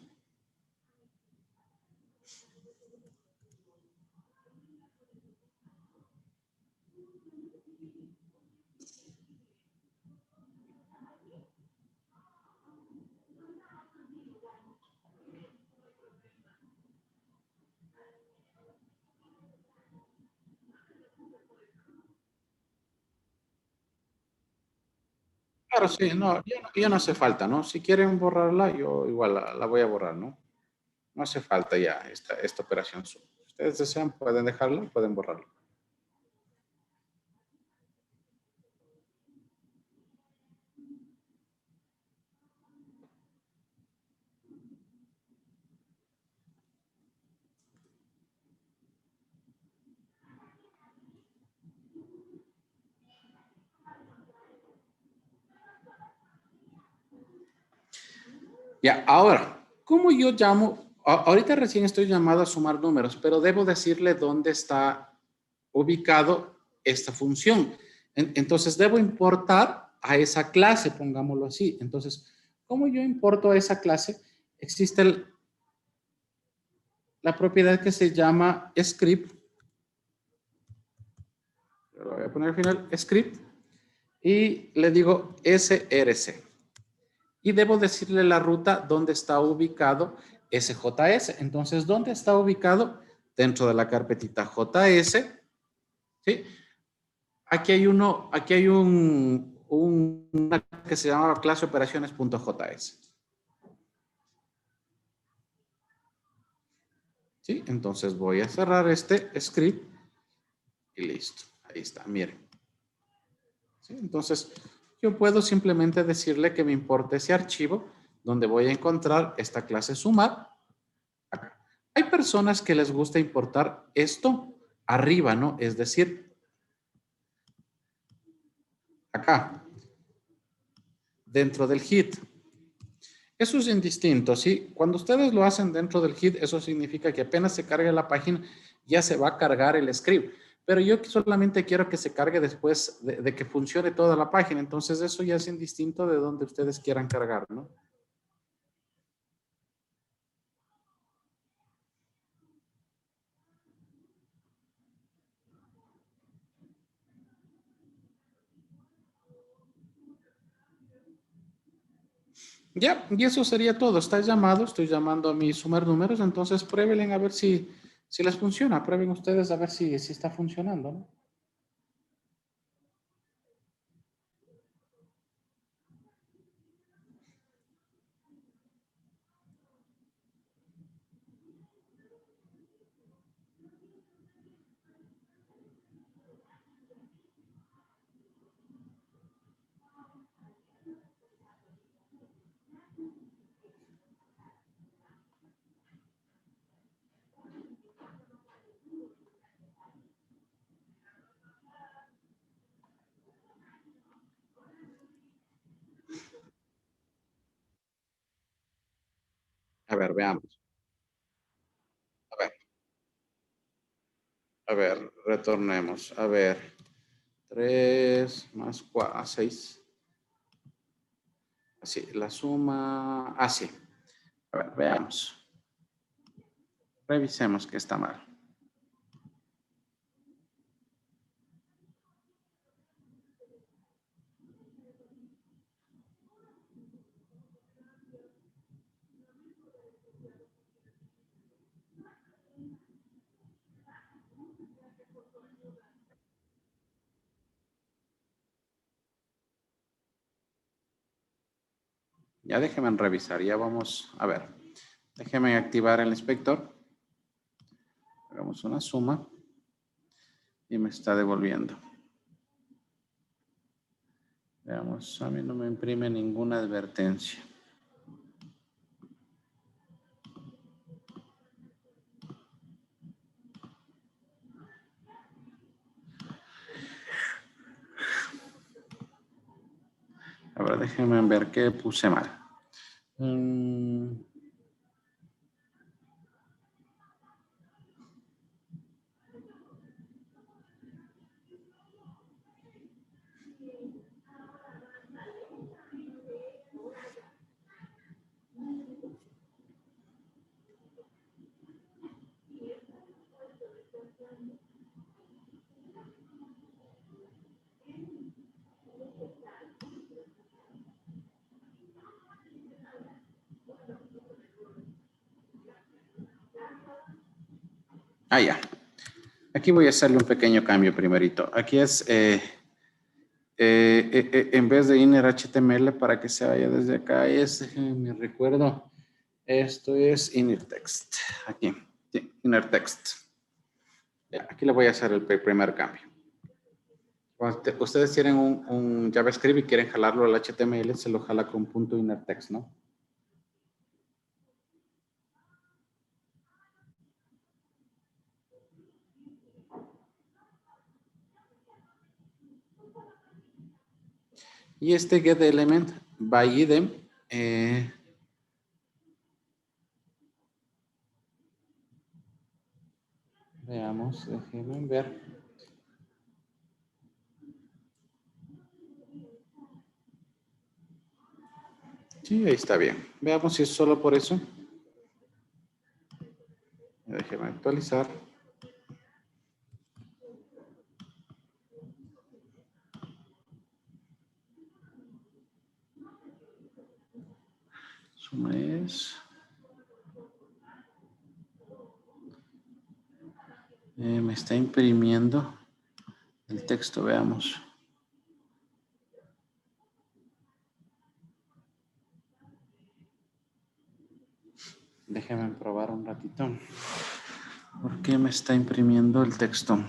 Claro, sí, no, ya no hace falta, ¿no? Si quieren borrarla, yo igual la voy a borrar, ¿no? No hace falta ya esta operación. Si ustedes desean, pueden dejarla y pueden borrarla. Ya, ahora, ¿cómo yo llamo? Ahorita recién estoy llamado a sumar números, pero debo decirle dónde está ubicado esta función. Entonces, debo importar a esa clase, pongámoslo así. Entonces, ¿cómo yo importo a esa clase? Existe la propiedad que se llama script. Lo voy a poner al final, script. Y le digo src. Y debo decirle la ruta donde está ubicado SJS. Entonces, ¿dónde está ubicado? Dentro de la carpetita JS. ¿Sí? Aquí hay una que se llama clase operaciones.js. ¿Sí? Entonces voy a cerrar este script y listo. Ahí está, miren. ¿Sí? Entonces, yo puedo simplemente decirle que me importe ese archivo donde voy a encontrar esta clase sumar. Acá. Hay personas que les gusta importar esto arriba, ¿no? Es decir, acá, dentro del hit. Eso es indistinto, ¿sí? Cuando ustedes lo hacen dentro del hit, eso significa que apenas se cargue la página, ya se va a cargar el script. Pero yo solamente quiero que se cargue después de que funcione toda la página. Entonces, eso ya es indistinto de donde ustedes quieran cargar, ¿no? Ya, y eso sería todo. Está llamado, estoy llamando a mis sumar números, entonces prueben a ver si les funciona. Prueben ustedes a ver si está funcionando, ¿no? A ver, veamos. A ver, retornemos. A ver, 3 más 4, 6. Así, la suma, así. A ver, veamos. Revisemos que está mal. Ya déjenme revisar, ya vamos, a ver. Déjenme activar el inspector. Hagamos una suma. Y me está devolviendo. Veamos, a mí no me imprime ninguna advertencia. A ver, déjenme ver qué puse mal. Ah, ya. Aquí voy a hacerle un pequeño cambio primerito. Aquí es, en vez de inner HTML, para que se vaya desde acá, es, me recuerdo, esto es inner text. Aquí, sí, inner text. Ya, aquí le voy a hacer el primer cambio. Cuando ustedes tienen un JavaScript y quieren jalarlo al HTML, se lo jala con punto inner text, ¿no? Y este get element by idem, veamos, déjenme ver. Sí, ahí está bien. Veamos si es solo por eso. Déjenme actualizar. Suma es. Me está imprimiendo el texto, veamos. Déjenme probar un ratito. ¿Por qué me está imprimiendo el texto?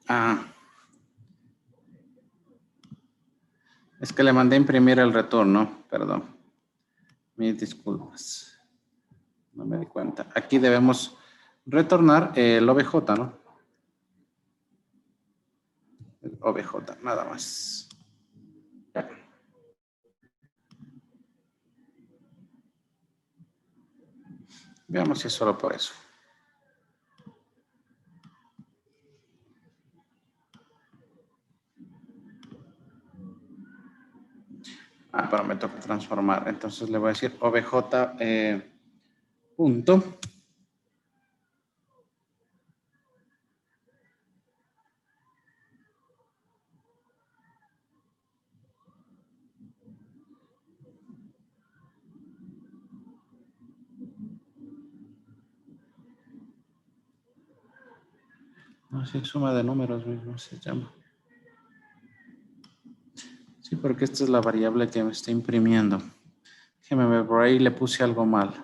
Ah. Es que le mandé a imprimir el retorno, perdón. Mis disculpas. No me di cuenta. Aquí debemos retornar el OBJ, ¿no? El OBJ, nada más. Ya. Veamos si es solo por eso. Ah, pero me toca transformar. Entonces le voy a decir OBJ punto. No sé, suma de números mismo se llama. Sí, porque esta es la variable que me está imprimiendo. Déjeme ver, por ahí le puse algo mal.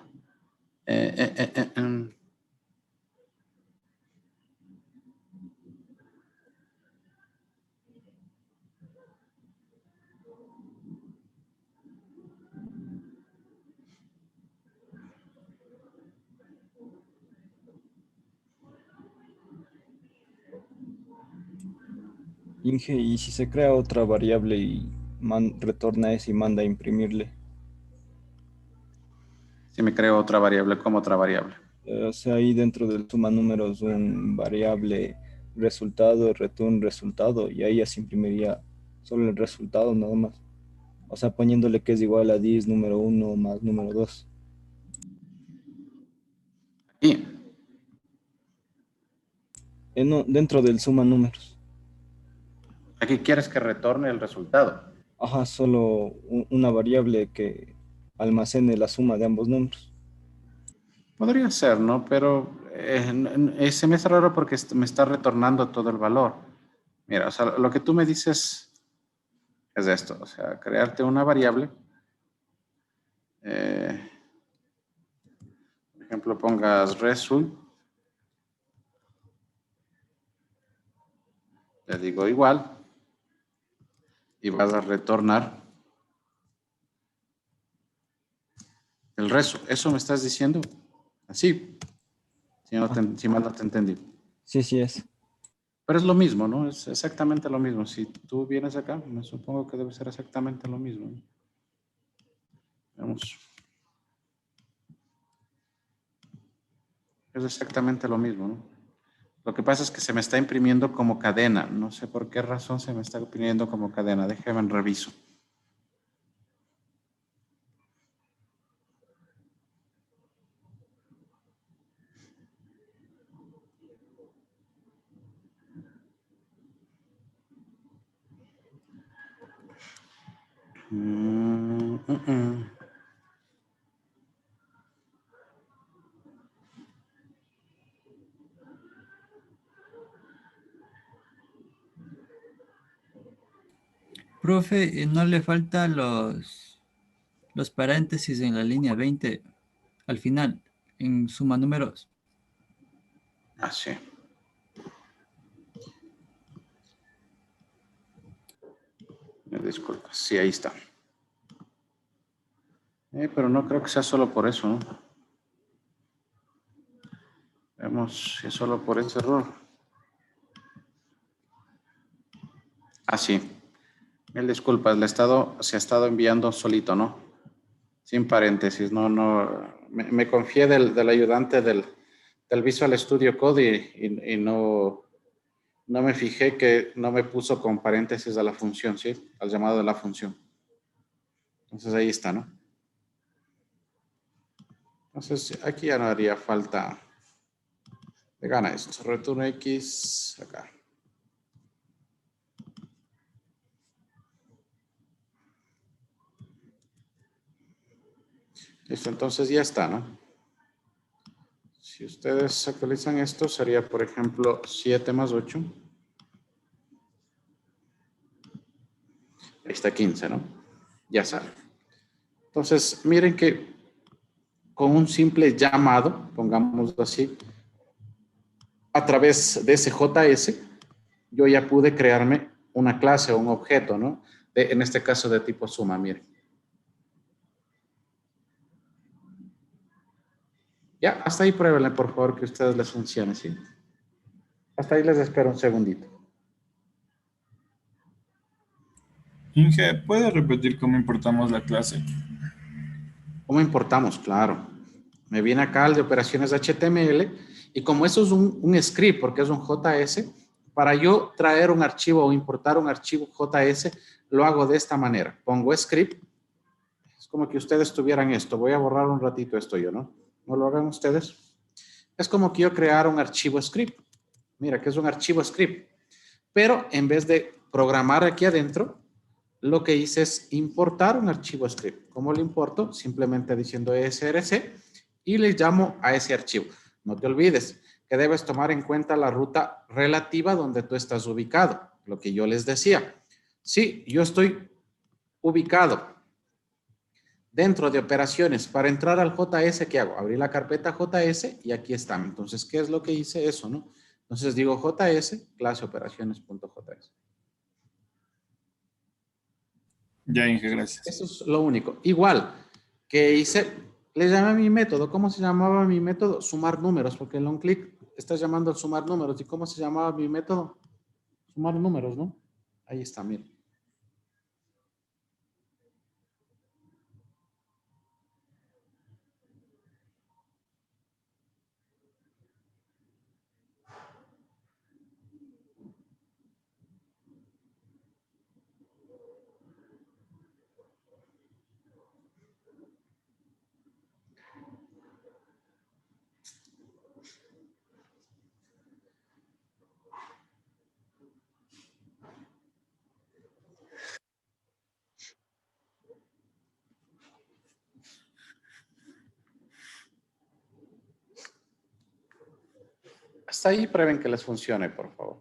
Inge, y si se crea otra variable y retorna esa y manda a imprimirle. Si me creo otra variable, como otra variable. O sea, ahí dentro del suma números un variable resultado, return resultado, y ahí ya se imprimiría solo el resultado nada más. O sea, poniéndole que es igual a 10 número 1 más número 2. Y No, dentro del suma números. aquí quieres que retorne el resultado. Ajá, solo una variable que almacene la suma de ambos números. Podría ser, ¿no? Pero se me hace raro porque me está retornando todo el valor. Mira, o sea, lo que tú me dices es esto, o sea, crearte una variable. Por ejemplo, pongas result. Le digo igual. Y vas a retornar el resto. ¿Eso me estás diciendo? Así. Si mal no te entendí. Sí, sí es. Pero es lo mismo, ¿no? Es exactamente lo mismo. Si tú vienes acá, me supongo que debe ser exactamente lo mismo, ¿no? Vamos. Es exactamente lo mismo, ¿no? Lo que pasa es que se me está imprimiendo como cadena. No sé por qué razón se me está imprimiendo como cadena. Déjame reviso. Mm, mm, mm. Profe, ¿no le faltan los paréntesis en la línea 20 al final, en suma números? Ah, sí. Me disculpas. Sí, ahí está. Pero no creo que sea solo por eso, ¿no? Vemos si es solo por ese error. Ah, sí. Mil disculpas, se ha estado enviando solito, ¿no? Sin paréntesis, no. Me confié del ayudante del Visual Studio Code y no me fijé que no me puso con paréntesis a la función, ¿sí? Al llamado de la función. Entonces ahí está, ¿no? Entonces aquí ya no haría falta. Le gana esto. Return X acá. Listo, entonces ya está, ¿no? Si ustedes actualizan esto, sería, por ejemplo, 7 más 8. Ahí está 15, ¿no? Ya sale. Entonces, miren que con un simple llamado, pongámoslo así, a través de ese JS, yo ya pude crearme una clase o un objeto, ¿no? En este caso de tipo suma, miren. Ya, hasta ahí pruébenle, por favor, que a ustedes les funcione, ¿sí? Hasta ahí les espero un segundito. Inge, ¿puede repetir cómo importamos la clase? ¿Cómo importamos? Claro. Me viene acá al de operaciones HTML y como eso es un script, porque es un JS, para yo traer un archivo o importar un archivo JS, lo hago de esta manera. Pongo script. Es como que ustedes tuvieran esto. Voy a borrar un ratito esto yo, ¿no? ¿No lo hagan ustedes? Es como que yo creara un archivo script. Mira, que es un archivo script. Pero en vez de programar aquí adentro, lo que hice es importar un archivo script. ¿Cómo lo importo? Simplemente diciendo src y le llamo a ese archivo. No te olvides que debes tomar en cuenta la ruta relativa donde tú estás ubicado. Lo que yo les decía. Sí, yo estoy ubicado dentro de operaciones. Para entrar al JS, ¿qué hago? Abrí la carpeta JS y aquí está. Entonces, ¿qué es lo que hice? Eso, ¿no? Entonces digo JS, clase operaciones.js. Ya, Inge, gracias. Eso es lo único. Igual que hice, le llamé a mi método. ¿Cómo se llamaba mi método? Sumar números, porque en long click estás llamando al sumar números. ¿Y cómo se llamaba mi método? Sumar números, ¿no? Ahí está, miren. Hasta ahí prueben que les funcione, por favor.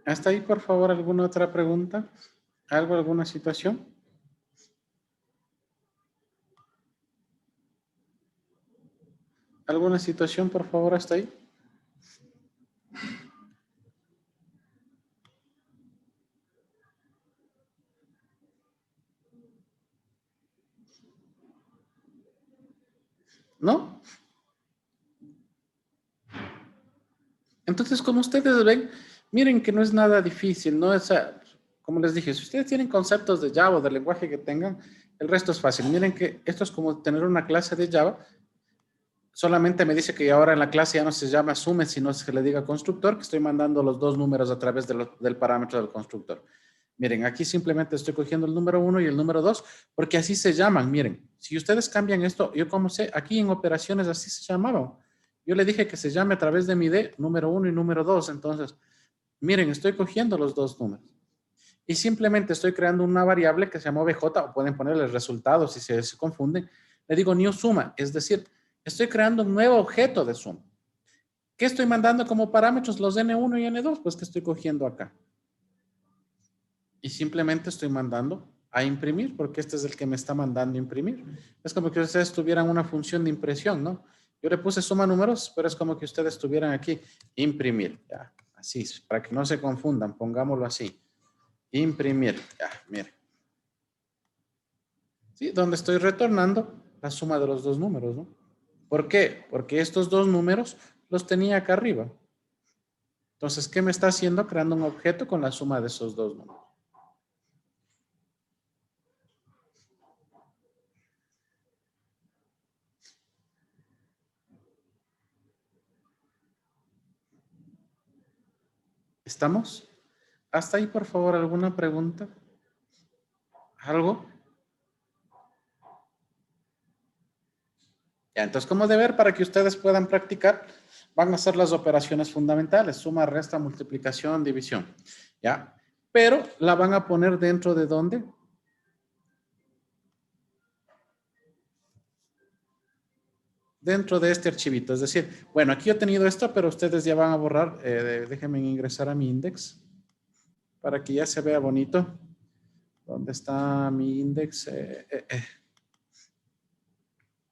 Hasta ahí, por favor, ¿alguna otra pregunta? ¿Algo, alguna situación? ¿Alguna situación, por favor, hasta ahí? ¿No? Entonces, como ustedes ven, miren que no es nada difícil, ¿no? Como les dije, si ustedes tienen conceptos de Java o del lenguaje que tengan, el resto es fácil. Miren que esto es como tener una clase de Java. Solamente me dice que ahora en la clase ya no se llama sume, sino se le diga constructor, que estoy mandando los dos números a través del parámetro del constructor. Miren, aquí simplemente estoy cogiendo el número 1 y el número 2, porque así se llaman. Miren, si ustedes cambian esto, yo como sé, aquí en operaciones así se llamaban. Yo le dije que se llame a través de mi ID, número 1 y número 2. Entonces, miren, estoy cogiendo los dos números. Y simplemente estoy creando una variable que se llama obj, o pueden ponerle el resultado si se confunden. Le digo new suma, es decir, estoy creando un nuevo objeto de suma. ¿Qué estoy mandando como parámetros? Los N1 y N2, pues que estoy cogiendo acá. Y simplemente estoy mandando a imprimir, porque este es el que me está mandando a imprimir. Es como que ustedes tuvieran una función de impresión, ¿no? Yo le puse suma números, pero es como que ustedes tuvieran aquí imprimir. Ya, así, para que no se confundan, pongámoslo así. Imprimir, ya, miren. ¿Sí? Donde estoy retornando la suma de los dos números, ¿no? ¿Por qué? Porque estos dos números los tenía acá arriba. Entonces, ¿qué me está haciendo? Creando un objeto con la suma de esos dos números. ¿Estamos? Hasta ahí, por favor, ¿alguna pregunta? ¿Algo? Ya, entonces, como deber para que ustedes puedan practicar, van a hacer las operaciones fundamentales, suma, resta, multiplicación, división, ¿ya? Pero la van a poner dentro de ¿dónde? Dentro de este archivito, es decir, bueno, aquí he tenido esto, pero ustedes ya van a borrar, déjenme ingresar a mi index, para que ya se vea bonito. ¿Dónde está mi index?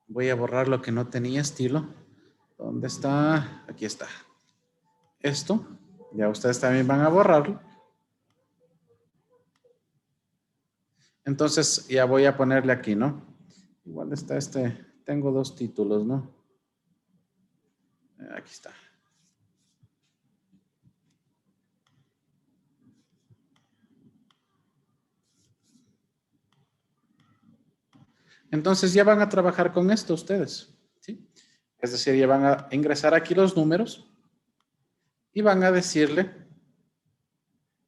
Voy a borrar lo que no tenía estilo. ¿Dónde está? Aquí está. Esto, ya ustedes también van a borrarlo. Entonces ya voy a ponerle aquí, ¿no? Igual está tengo dos títulos, ¿no? Aquí está. Entonces ya van a trabajar con esto ustedes, ¿sí? Es decir, ya van a ingresar aquí los números y van a decirle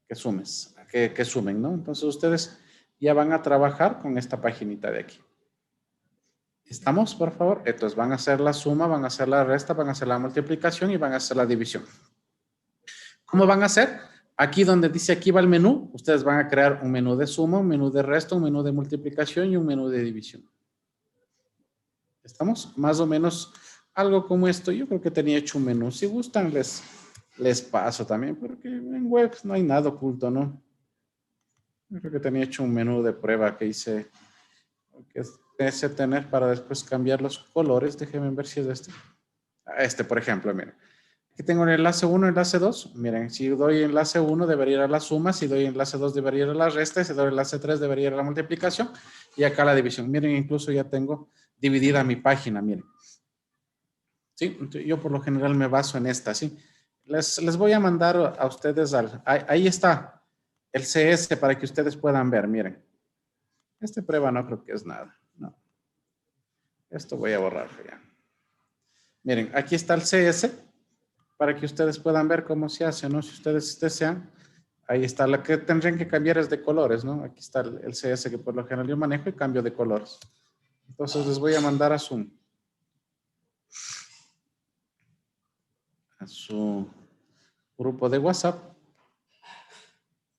que sumes, que sumen, ¿no? Entonces ustedes ya van a trabajar con esta paginita de aquí. ¿Estamos, por favor? Entonces van a hacer la suma, van a hacer la resta, van a hacer la multiplicación y van a hacer la división. ¿Cómo van a hacer? Aquí donde dice aquí va el menú, ustedes van a crear un menú de suma, un menú de resta, un menú de multiplicación y un menú de división. ¿Estamos? Más o menos algo como esto. Yo creo que tenía hecho un menú. Si gustan, les paso también, porque en web no hay nada oculto, ¿no? Yo creo que tenía hecho un menú de prueba que hice, que es tener para después cambiar los colores. Déjenme ver si es este. Por ejemplo, miren. Aquí tengo el enlace 1, enlace 2. Miren, si doy enlace 1 debería ir a la suma, si doy enlace 2 debería ir a la resta, si doy enlace 3 debería ir a la multiplicación y acá la división. Miren, incluso ya tengo dividida mi página, miren. Sí, yo por lo general me baso en esta, ¿sí? Les voy a mandar a ustedes ahí está el CS para que ustedes puedan ver, miren. Prueba no creo que es nada, no. Esto voy a borrar ya. Miren, aquí está el CS para que ustedes puedan ver cómo se hace, ¿no? Si ustedes desean, ahí está. Lo que tendrían que cambiar es de colores, ¿no? Aquí está el CS que por lo general yo manejo y cambio de colores. Entonces les voy a mandar a su grupo de WhatsApp.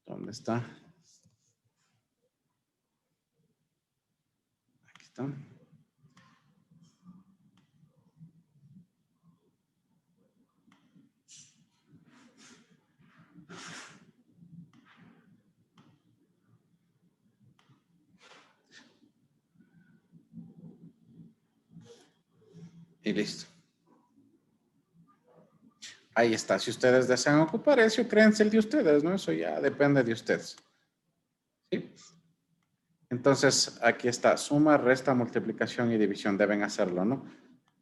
¿Dónde está? Aquí está. Y listo. Ahí está. Si ustedes desean ocupar eso, créanse el de ustedes, ¿no? Eso ya depende de ustedes. ¿Sí? Entonces, aquí está. Suma, resta, multiplicación y división. Deben hacerlo, ¿no?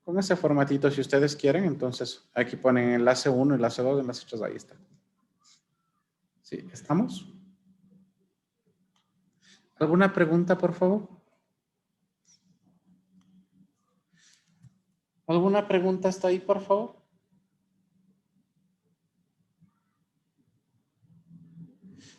Con ese formatito, si ustedes quieren, entonces aquí ponen enlace 1, enlace 2, enlace 3. Ahí está. ¿Sí? ¿Estamos? ¿Alguna pregunta, por favor? ¿Alguna pregunta hasta ahí, por favor?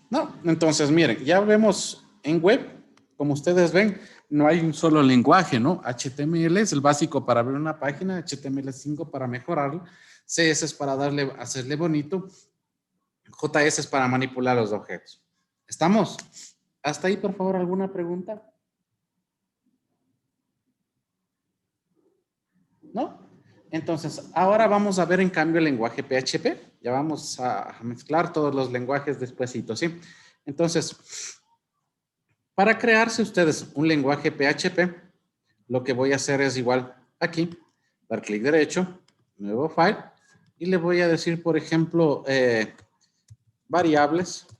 No, entonces miren, ya vemos en web, como ustedes ven, no hay un solo lenguaje, ¿no? HTML es el básico para abrir una página, HTML5 para mejorarlo, CS es para hacerle bonito, JS es para manipular los objetos. ¿Estamos? ¿Hasta ahí, por favor, alguna pregunta? ¿No? Entonces, ahora vamos a ver en cambio el lenguaje PHP. Ya vamos a mezclar todos los lenguajes despuesito, ¿sí? Entonces, para crearse ustedes un lenguaje PHP, lo que voy a hacer es igual aquí, dar clic derecho, nuevo file, y le voy a decir, por ejemplo, variables.php.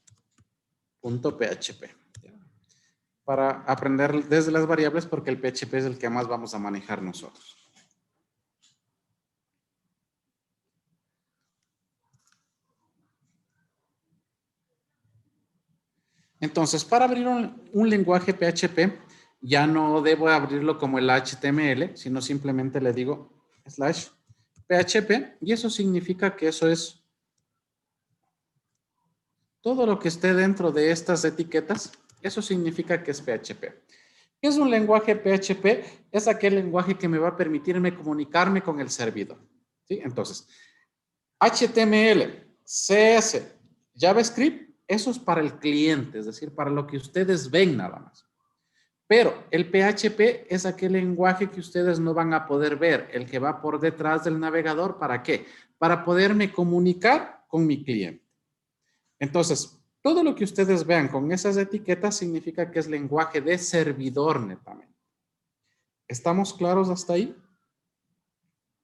Para aprender desde las variables, porque el PHP es el que más vamos a manejar nosotros. Entonces, para abrir un lenguaje PHP, ya no debo abrirlo como el HTML, sino simplemente le digo /PHP, y eso significa que eso es todo lo que esté dentro de estas etiquetas. Eso significa que es PHP. ¿Qué es un lenguaje PHP? Es aquel lenguaje que me va a permitirme comunicarme con el servidor. ¿Sí? Entonces, HTML, CS, JavaScript, eso es para el cliente, es decir, para lo que ustedes ven nada más. Pero el PHP es aquel lenguaje que ustedes no van a poder ver, el que va por detrás del navegador. ¿Para qué? Para poderme comunicar con mi cliente. Entonces, todo lo que ustedes vean con esas etiquetas significa que es lenguaje de servidor netamente. ¿Estamos claros hasta ahí?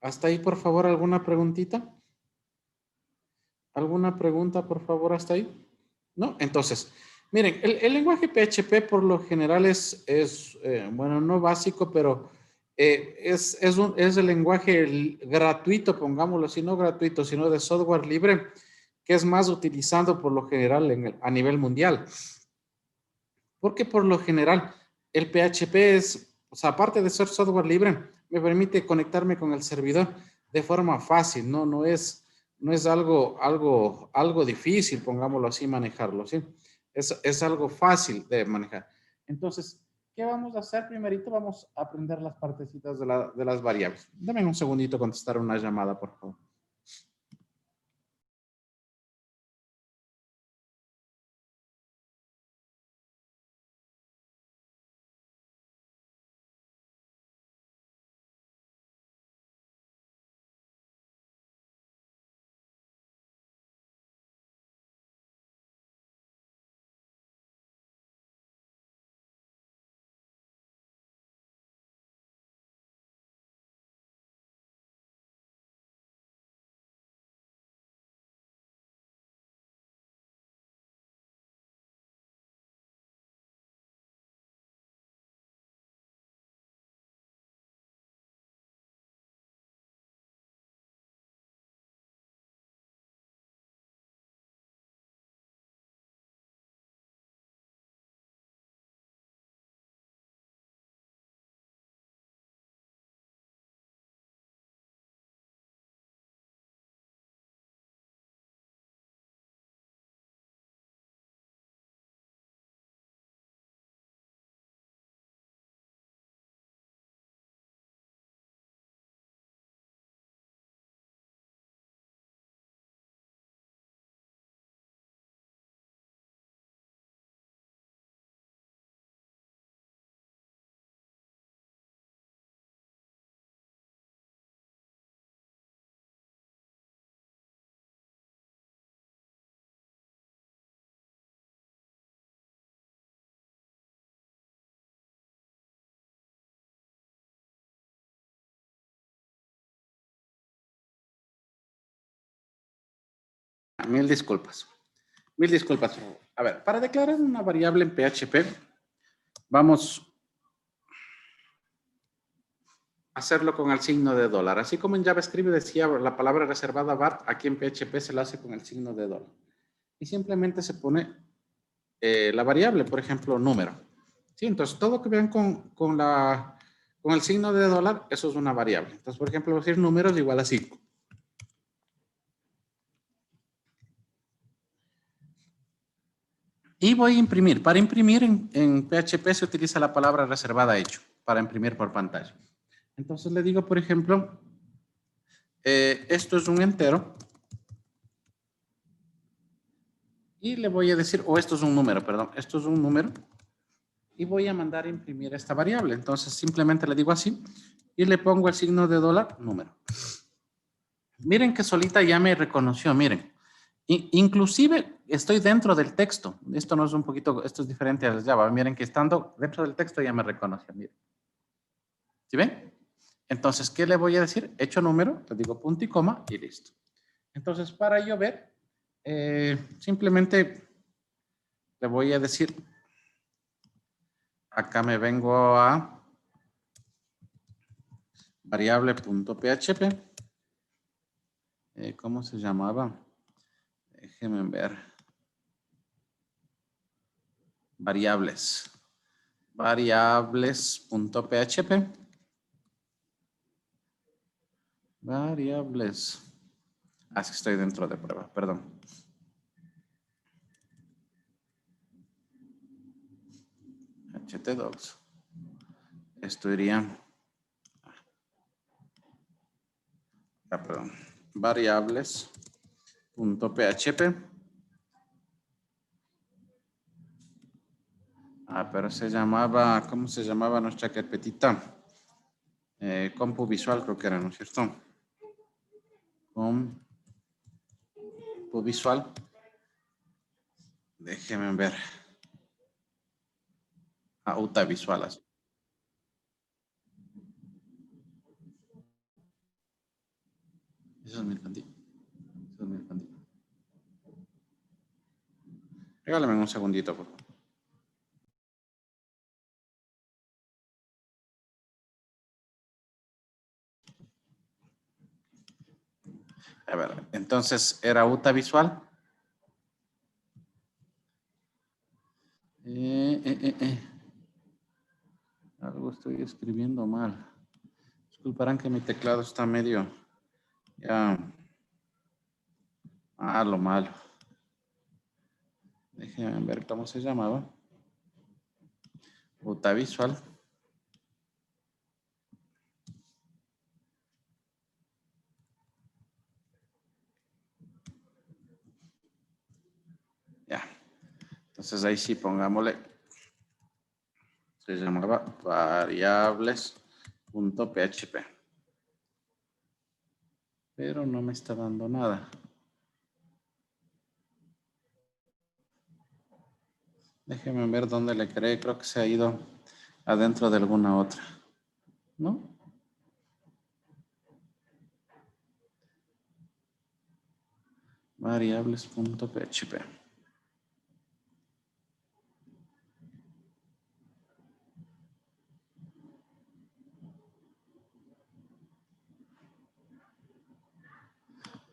¿Hasta ahí, por favor, alguna preguntita? ¿Alguna pregunta, por favor, hasta ahí? ¿No? Entonces, miren, el lenguaje PHP por lo general es bueno, no básico, pero es el lenguaje gratuito, pongámoslo así, no gratuito, sino de software libre, que es más utilizado por lo general a nivel mundial. Porque por lo general el PHP es, o sea, aparte de ser software libre, me permite conectarme con el servidor de forma fácil, no es algo difícil, pongámoslo así, manejarlo, ¿sí? Es algo fácil de manejar. Entonces, ¿qué vamos a hacer? Primerito vamos a aprender las partecitas de las variables. Dame un segundito contestar una llamada, por favor. Mil disculpas. Mil disculpas. A ver, para declarar una variable en PHP, vamos a hacerlo con el signo de dólar. Así como en JavaScript decía la palabra reservada var, aquí en PHP se lo hace con el signo de dólar. Y simplemente se pone la variable, por ejemplo, número. ¿Sí? Entonces, todo que vean con el signo de dólar, eso es una variable. Entonces, por ejemplo, voy a decir números igual a 5. Y voy a imprimir. Para imprimir en PHP se utiliza la palabra reservada hecho para imprimir por pantalla. Entonces le digo, por ejemplo, esto es un entero. Y le voy a decir, o esto es un número, perdón, esto es un número. Y voy a mandar a imprimir esta variable. Entonces simplemente le digo así y le pongo el signo de dólar número. Miren que solita ya me reconoció, miren. Inclusive estoy dentro del texto. Esto no es un poquito, esto es diferente al Java. Miren que estando dentro del texto ya me reconoce. Miren. ¿Sí ven? Entonces, ¿qué le voy a decir? Hecho número, le digo punto y coma y listo. Entonces, para yo ver, simplemente le voy a decir, acá me vengo a variable.php. ¿Cómo se llamaba? Déjenme ver. variables. Variables.php. Variables. Ah, es que estoy dentro de prueba, perdón. htdocs. Esto iría. Perdón. Variables.php. Ah, pero se llamaba, ¿cómo se llamaba nuestra carpetita? Compu visual creo que era, ¿no es cierto? Compu visual. Déjenme ver. Ah, UTA visual. Así. Eso es mi cantidad. Eso es mi cantidad. Regálame un segundito, por favor. A ver, entonces, ¿era UTA visual? Algo estoy escribiendo mal. Disculparán que mi teclado está medio ya lo malo. Déjenme ver cómo se llamaba. UTA visual. Ya. Entonces ahí sí pongámosle. Se llamaba variables.php. Pero no me está dando nada. Déjeme ver dónde le creé. Creo que se ha ido adentro de alguna otra. ¿No? Variables.php.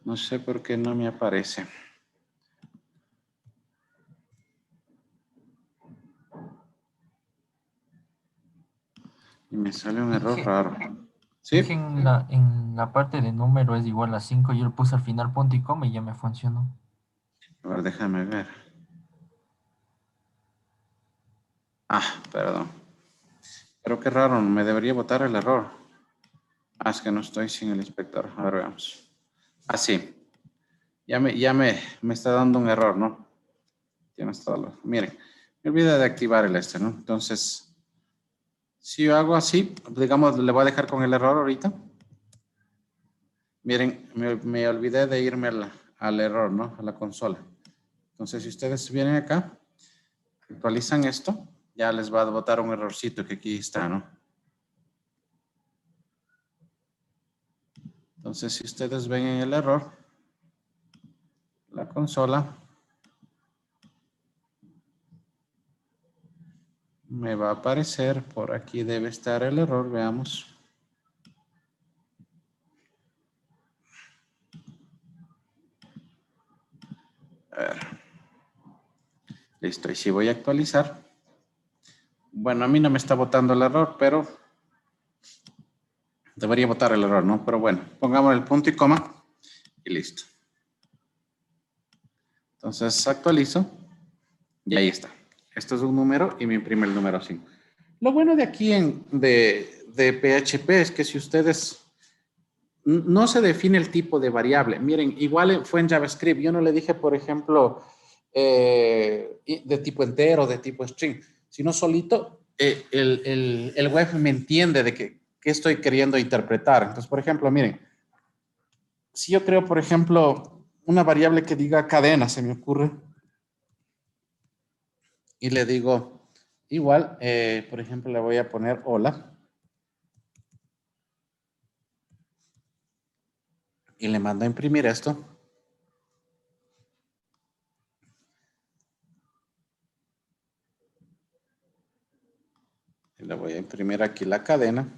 No sé por qué no me aparece. Y me sale un error raro. ¿Sí? Dije en la parte de número es igual a 5. Yo le puse al final punto y coma y ya me funcionó. A ver, déjame ver. Ah, perdón. Pero qué raro, me debería botar el error. Ah, es que no estoy sin el inspector. A ver, veamos. Ah, sí. Ya me está dando un error, ¿no? Tienes todo. Miren, me olvidé de activar el ¿no? Entonces, si yo hago así, digamos, le voy a dejar con el error ahorita. Miren, me olvidé de irme al error, ¿no? A la consola. Entonces, si ustedes vienen acá, actualizan esto, ya les va a botar un errorcito que aquí está, ¿no? Entonces, si ustedes ven en el error, la consola me va a aparecer, por aquí debe estar el error, veamos. A ver. Listo, y si voy a actualizar. Bueno, a mí no me está botando el error, pero debería botar el error, ¿no? Pero bueno, pongamos el punto y coma y listo. Entonces actualizo y ahí está. Esto es un número y me imprime el número 5. Lo bueno de aquí de PHP es que si ustedes no se define el tipo de variable. Miren, igual fue en JavaScript. Yo no le dije, por ejemplo, de tipo entero, de tipo string, sino solito el web me entiende de qué estoy queriendo interpretar. Entonces, por ejemplo, miren, si yo creo, por ejemplo, una variable que diga cadena, se me ocurre, y le digo, igual, por ejemplo, le voy a poner hola. Y le mando a imprimir esto. Y le voy a imprimir aquí la cadena.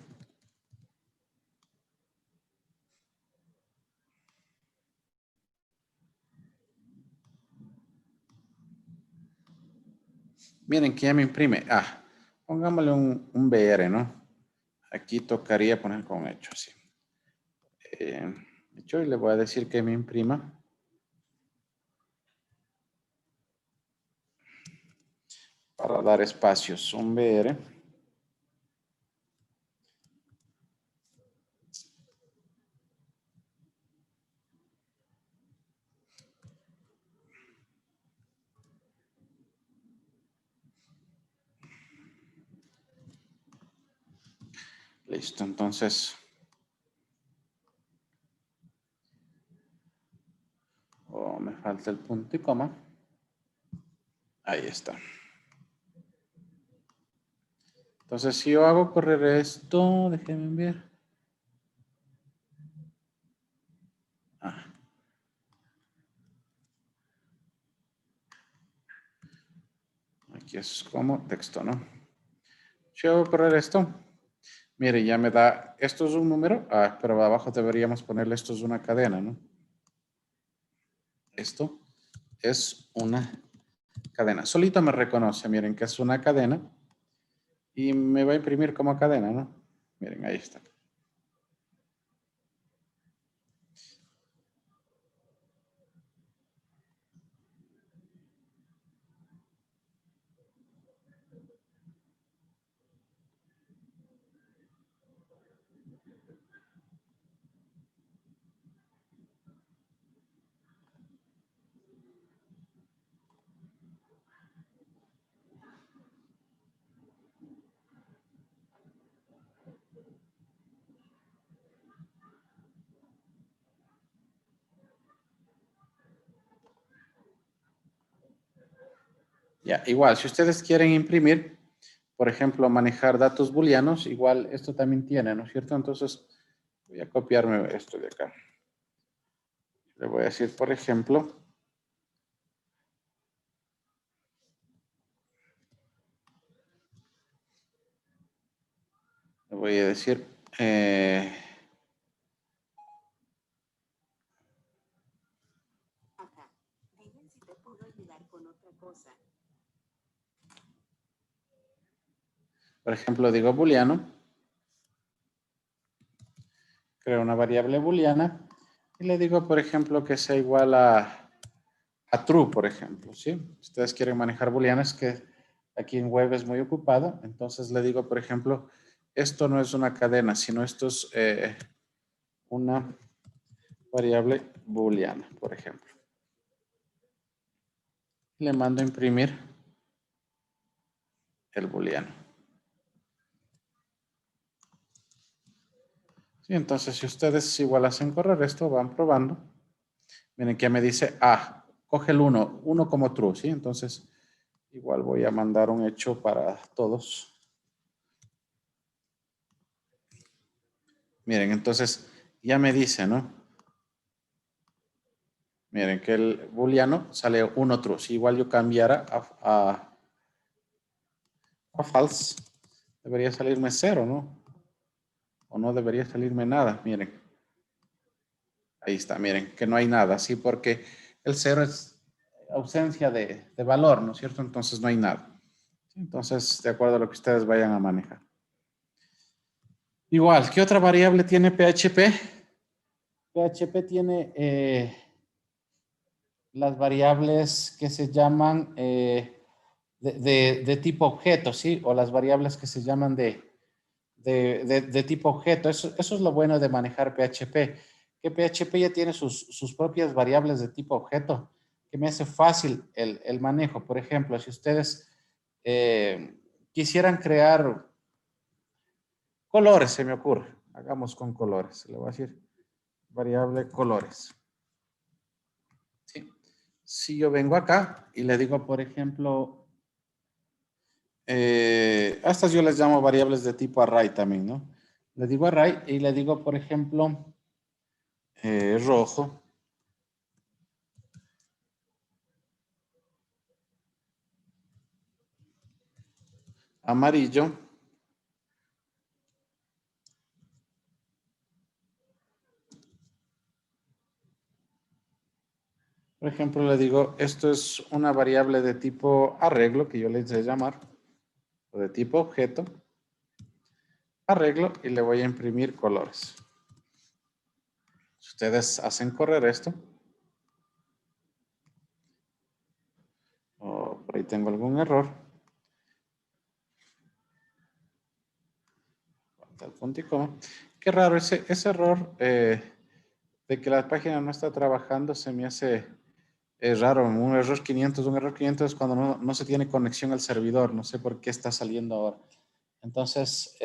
Miren que ya me imprime. Pongámosle un BR, ¿no? Aquí tocaría poner con hecho, así. Hecho, y le voy a decir que me imprima. Para dar espacios, un BR. Listo, entonces. Me falta el punto y coma. Ahí está. Entonces, si yo hago correr esto, déjenme ver. Aquí es como texto, ¿no? Si hago correr esto, mire, ya me da, esto es un número, pero abajo deberíamos ponerle esto es una cadena, ¿no? Esto es una cadena. Solito me reconoce, miren que es una cadena y me va a imprimir como cadena, ¿no? Miren, ahí está. Ya, igual, si ustedes quieren imprimir, por ejemplo, manejar datos booleanos, igual esto también tiene, ¿no es cierto? Entonces, voy a copiarme esto de acá. Le voy a decir, por ejemplo, le voy a decir, Dime si te puedo ayudar con otra cosa. por ejemplo, digo booleano, creo una variable booleana y le digo, por ejemplo, que sea igual a true, por ejemplo, ¿sí? Si ustedes quieren manejar booleanas, que aquí en web es muy ocupado, entonces le digo, por ejemplo, esto no es una cadena, sino esto es una variable booleana, por ejemplo. Le mando a imprimir el booleano. Sí, entonces, si ustedes igual hacen correr esto, van probando. Miren que me dice, coge el 1 como true, ¿sí? Entonces, igual voy a mandar un hecho para todos. Miren, entonces, ya me dice, ¿no? Miren que el booleano sale 1 true. Si igual yo cambiara a false, debería salirme 0, ¿no? O no debería salirme nada, miren. Ahí está, miren, que no hay nada, ¿sí? Porque el 0 es ausencia de valor, ¿no es cierto? Entonces no hay nada. Entonces, de acuerdo a lo que ustedes vayan a manejar. Igual, ¿qué otra variable tiene PHP? PHP tiene las variables que se llaman de tipo objeto, ¿sí? O las variables que se llaman de tipo objeto. Eso es lo bueno de manejar PHP, que PHP ya tiene sus propias variables de tipo objeto, que me hace fácil el manejo. Por ejemplo, si ustedes quisieran crear colores, se me ocurre. Hagamos con colores. Le voy a decir variable colores. ¿Sí? Si yo vengo acá y le digo, por ejemplo, a estas yo les llamo variables de tipo array también, ¿no? Le digo array y le digo, por ejemplo, rojo. Amarillo. Por ejemplo, le digo, esto es una variable de tipo arreglo, que yo le hice llamar, o de tipo objeto, arreglo, y le voy a imprimir colores. Si ustedes hacen correr esto, o por ahí tengo algún error, el punto y coma. Qué raro, ese error de que la página no está trabajando se me hace raro. Un error 500 es cuando no se tiene conexión al servidor. No sé por qué está saliendo ahora. Entonces,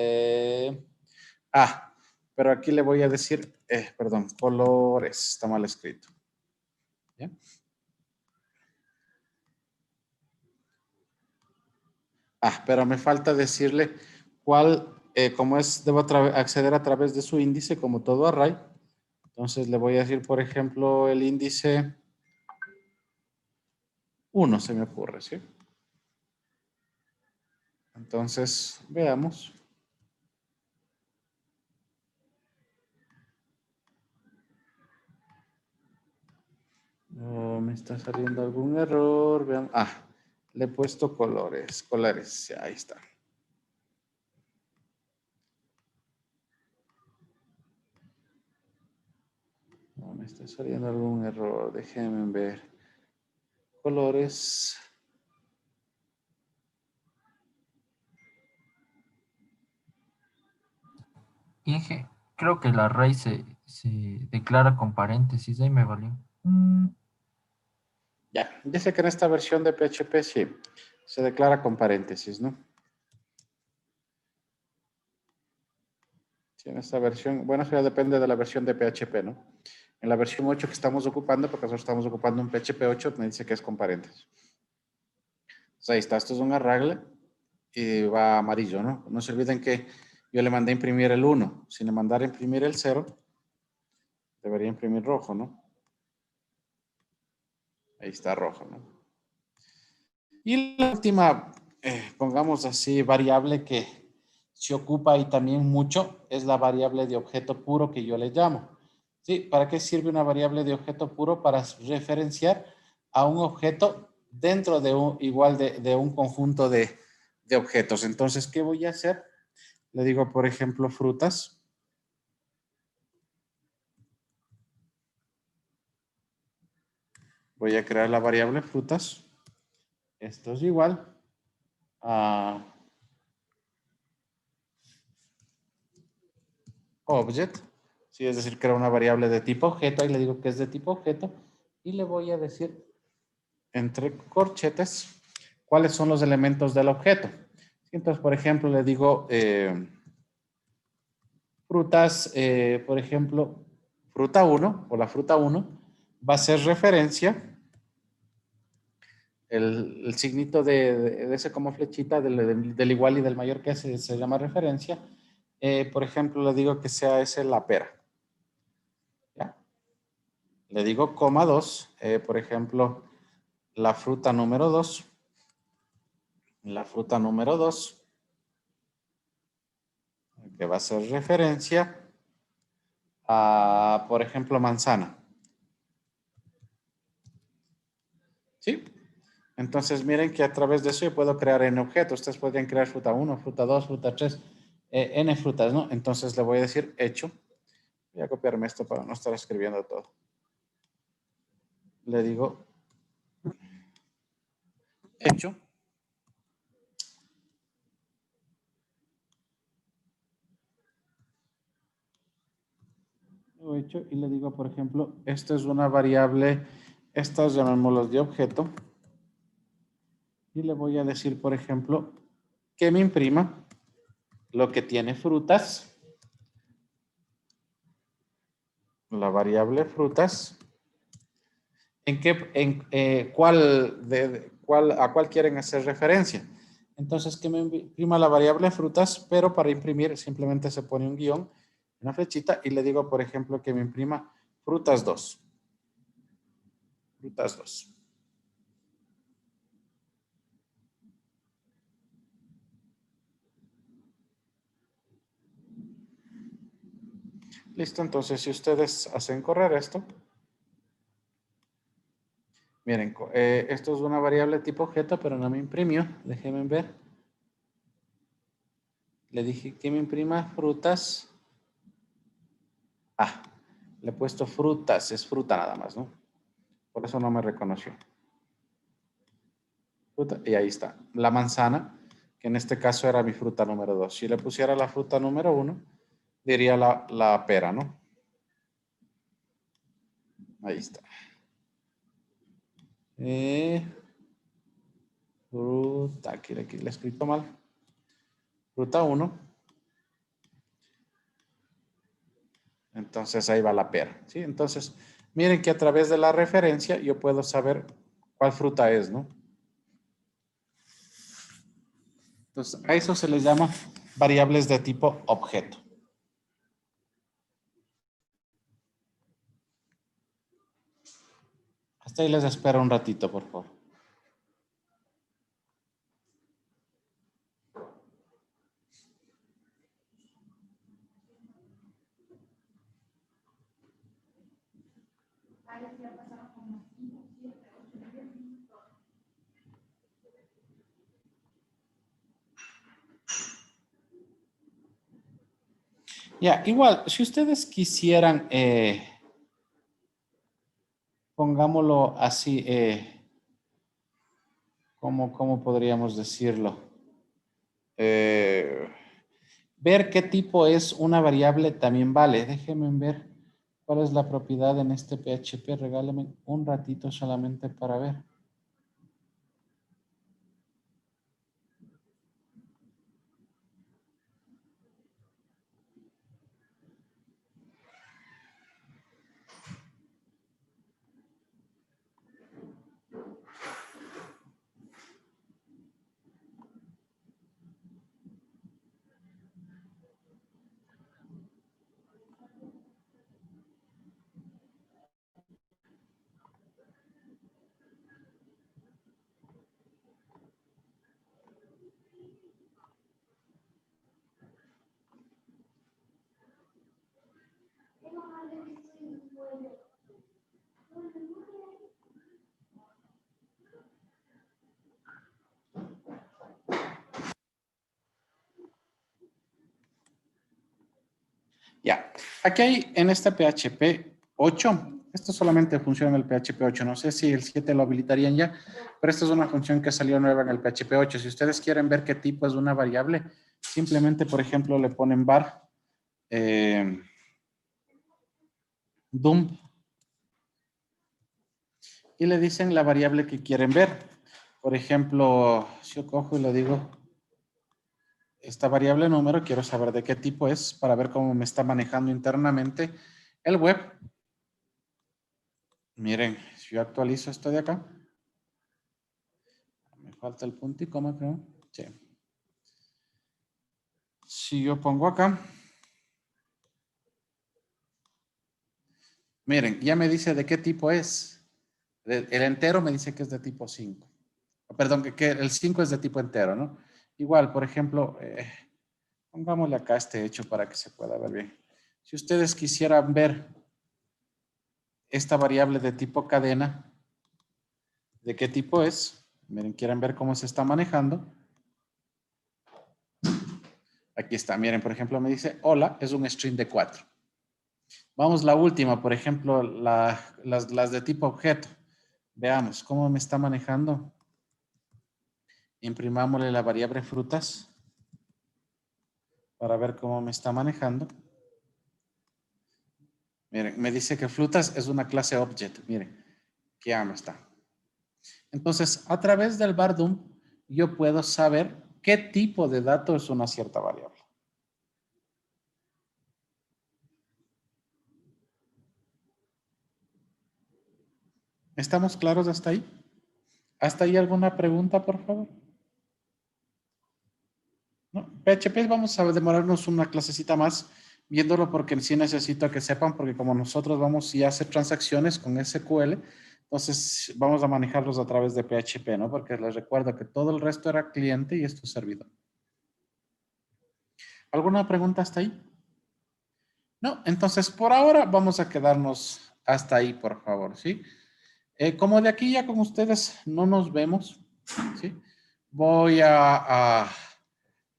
pero aquí le voy a decir, perdón, colores, está mal escrito. ¿Ya? Pero me falta decirle cuál, como es, debo acceder a través de su índice, como todo array. Entonces le voy a decir, por ejemplo, el índice 1, se me ocurre, ¿sí? Entonces, veamos. Me está saliendo algún error. Veamos. Le he puesto colores. Colores, ahí está. No, me está saliendo algún error. Déjenme ver. Colores. Inge, creo que el array se declara con paréntesis, ahí me valió. Ya, dice que en esta versión de PHP sí, se declara con paréntesis, ¿no? Sí, en esta versión, bueno, eso ya depende de la versión de PHP, ¿no? En la versión 8 que estamos ocupando, porque nosotros estamos ocupando un PHP 8, me dice que es con paréntesis. Entonces ahí está, esto es un arragle y va amarillo, ¿no? No se olviden que yo le mandé a imprimir el 1. Si le mandara a imprimir el 0, debería imprimir rojo, ¿no? Ahí está rojo, ¿no? Y la última, pongamos así, variable que se ocupa y también mucho es la variable de objeto puro que yo le llamo. ¿Sí? ¿Para qué sirve una variable de objeto puro? Para referenciar a un objeto dentro de de un conjunto de objetos. Entonces, ¿qué voy a hacer? Le digo, por ejemplo, frutas. Voy a crear la variable frutas. Esto es igual a object, ¿sí? Es decir, crea una variable de tipo objeto, ahí le digo que es de tipo objeto, y le voy a decir entre corchetes cuáles son los elementos del objeto. Entonces, por ejemplo, le digo frutas, por ejemplo, fruta 1 o la fruta 1 va a ser referencia, el signito de ese como flechita del igual y del mayor que se llama referencia. Por ejemplo, le digo que sea ese la pera. ¿Ya? Le digo coma 2, por ejemplo, la fruta número 2. La fruta número 2, que va a ser referencia a, por ejemplo, manzana. ¿Sí? Entonces, miren que a través de eso yo puedo crear n objetos. Ustedes podrían crear fruta 1, fruta 2, fruta 3, n frutas, ¿no? Entonces le voy a decir hecho. Voy a copiarme esto para no estar escribiendo todo. Le digo hecho. Hecho y le digo, por ejemplo, esto es una variable, estas llamémoslas de objeto. Y le voy a decir, por ejemplo, que me imprima lo que tiene frutas. La variable frutas. ¿A cuál quieren hacer referencia? Entonces, que me imprima la variable frutas, pero para imprimir simplemente se pone un guión, una flechita, y le digo, por ejemplo, que me imprima frutas 2. Frutas 2. Listo, entonces si ustedes hacen correr esto, Miren, esto es una variable tipo objeto, pero no me imprimió. Déjenme ver. Le dije que me imprima frutas. Ah, le he puesto frutas. Es fruta nada más, ¿no? Por eso no me reconoció. Fruta, y ahí está. La manzana, que en este caso era mi fruta número 2. Si le pusiera la fruta número 1, diría la pera, ¿no? Ahí está. Fruta, aquí le he escrito mal. Fruta 1. Entonces ahí va la pera, ¿sí? Entonces, miren que a través de la referencia yo puedo saber cuál fruta es, ¿no? Entonces, a eso se les llama variables de tipo objeto. Hasta ahí les espero un ratito, por favor. Ya, igual, si ustedes quisieran, pongámoslo así, ¿cómo podríamos decirlo? Ver qué tipo es una variable también vale. Déjenme ver cuál es la propiedad en este PHP. Regálenme un ratito solamente para ver. Ya, aquí hay en este PHP 8, esto solamente funciona en el PHP 8, no sé si el 7 lo habilitarían ya, pero esta es una función que salió nueva en el PHP 8. Si ustedes quieren ver qué tipo es una variable, simplemente, por ejemplo, le ponen var dump y le dicen la variable que quieren ver. Por ejemplo, si yo cojo y le digo esta variable número, quiero saber de qué tipo es para ver cómo me está manejando internamente el web. Miren, si yo actualizo esto de acá, me falta el punto y coma, creo. Sí. Si yo pongo acá, miren, ya me dice de qué tipo es. El entero me dice que es de tipo 5. Perdón, que el 5 es de tipo entero, ¿no? Igual, por ejemplo, pongámosle acá este hecho para que se pueda ver bien. Si ustedes quisieran ver esta variable de tipo cadena, ¿de qué tipo es? Miren, quieren ver cómo se está manejando. Aquí está, miren, por ejemplo, me dice, hola, es un string de 4. Vamos la última, por ejemplo, las de tipo objeto. Veamos cómo me está manejando. Imprimámosle la variable frutas para ver cómo me está manejando. Miren, me dice que frutas es una clase object. Miren, qué amo está. Entonces, a través del var dump, yo puedo saber qué tipo de dato es una cierta variable. ¿Estamos claros hasta ahí? ¿Hasta ahí alguna pregunta, por favor? ¿No? PHP vamos a demorarnos una clasecita más viéndolo porque sí necesito que sepan, porque como nosotros vamos a hacer transacciones con SQL, entonces vamos a manejarlos a través de PHP, ¿no? Porque les recuerdo que todo el resto era cliente y esto es servidor. ¿Alguna pregunta hasta ahí? No, entonces por ahora vamos a quedarnos hasta ahí, por favor, ¿sí? Como de aquí ya con ustedes no nos vemos, ¿sí? Voy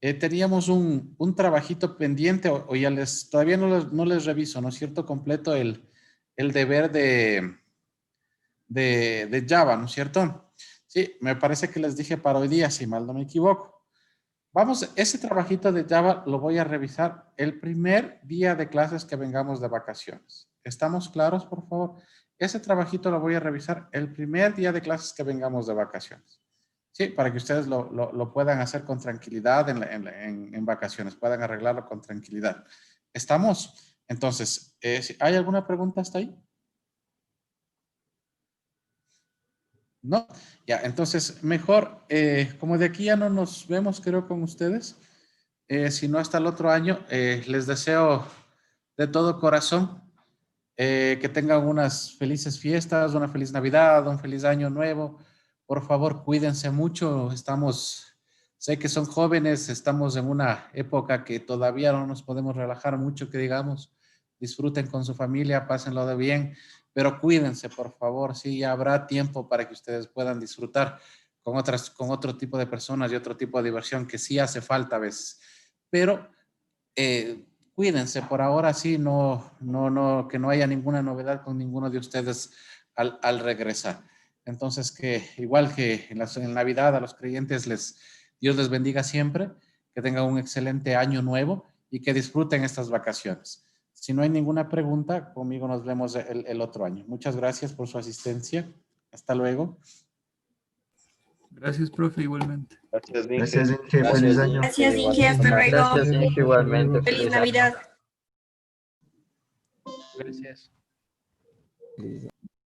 teníamos un trabajito pendiente, o ya todavía no les reviso, ¿no es cierto? Completo el deber de Java, ¿no es cierto? Sí, me parece que les dije para hoy día, si mal no me equivoco. Vamos, ese trabajito de Java lo voy a revisar el primer día de clases que vengamos de vacaciones. ¿Estamos claros, por favor? Ese trabajito lo voy a revisar el primer día de clases que vengamos de vacaciones. Sí, para que ustedes lo puedan hacer con tranquilidad en vacaciones, puedan arreglarlo con tranquilidad. ¿Estamos? Entonces, ¿hay alguna pregunta hasta ahí? ¿No? Ya, entonces, mejor, como de aquí ya no nos vemos, creo, con ustedes, sino hasta el otro año, les deseo de todo corazón que tengan unas felices fiestas, una feliz Navidad, un feliz año nuevo. Por favor, cuídense mucho. Sé que son jóvenes, estamos en una época que todavía no nos podemos relajar mucho, que digamos, disfruten con su familia, pásenlo de bien, pero cuídense, por favor. Sí, ya habrá tiempo para que ustedes puedan disfrutar con otro tipo de personas y otro tipo de diversión que sí hace falta a veces. Pero cuídense por ahora, sí, que no haya ninguna novedad con ninguno de ustedes al regresar. Entonces, que igual que en Navidad a los creyentes Dios les bendiga siempre, que tengan un excelente año nuevo y que disfruten estas vacaciones. Si no hay ninguna pregunta, conmigo nos vemos el otro año. Muchas gracias por su asistencia. Hasta luego. Gracias, profe, igualmente. Gracias, Inge. Gracias, Inge. Feliz año. Gracias, Inge. Hasta luego. Gracias, Inge, igualmente. Feliz Navidad. Gracias.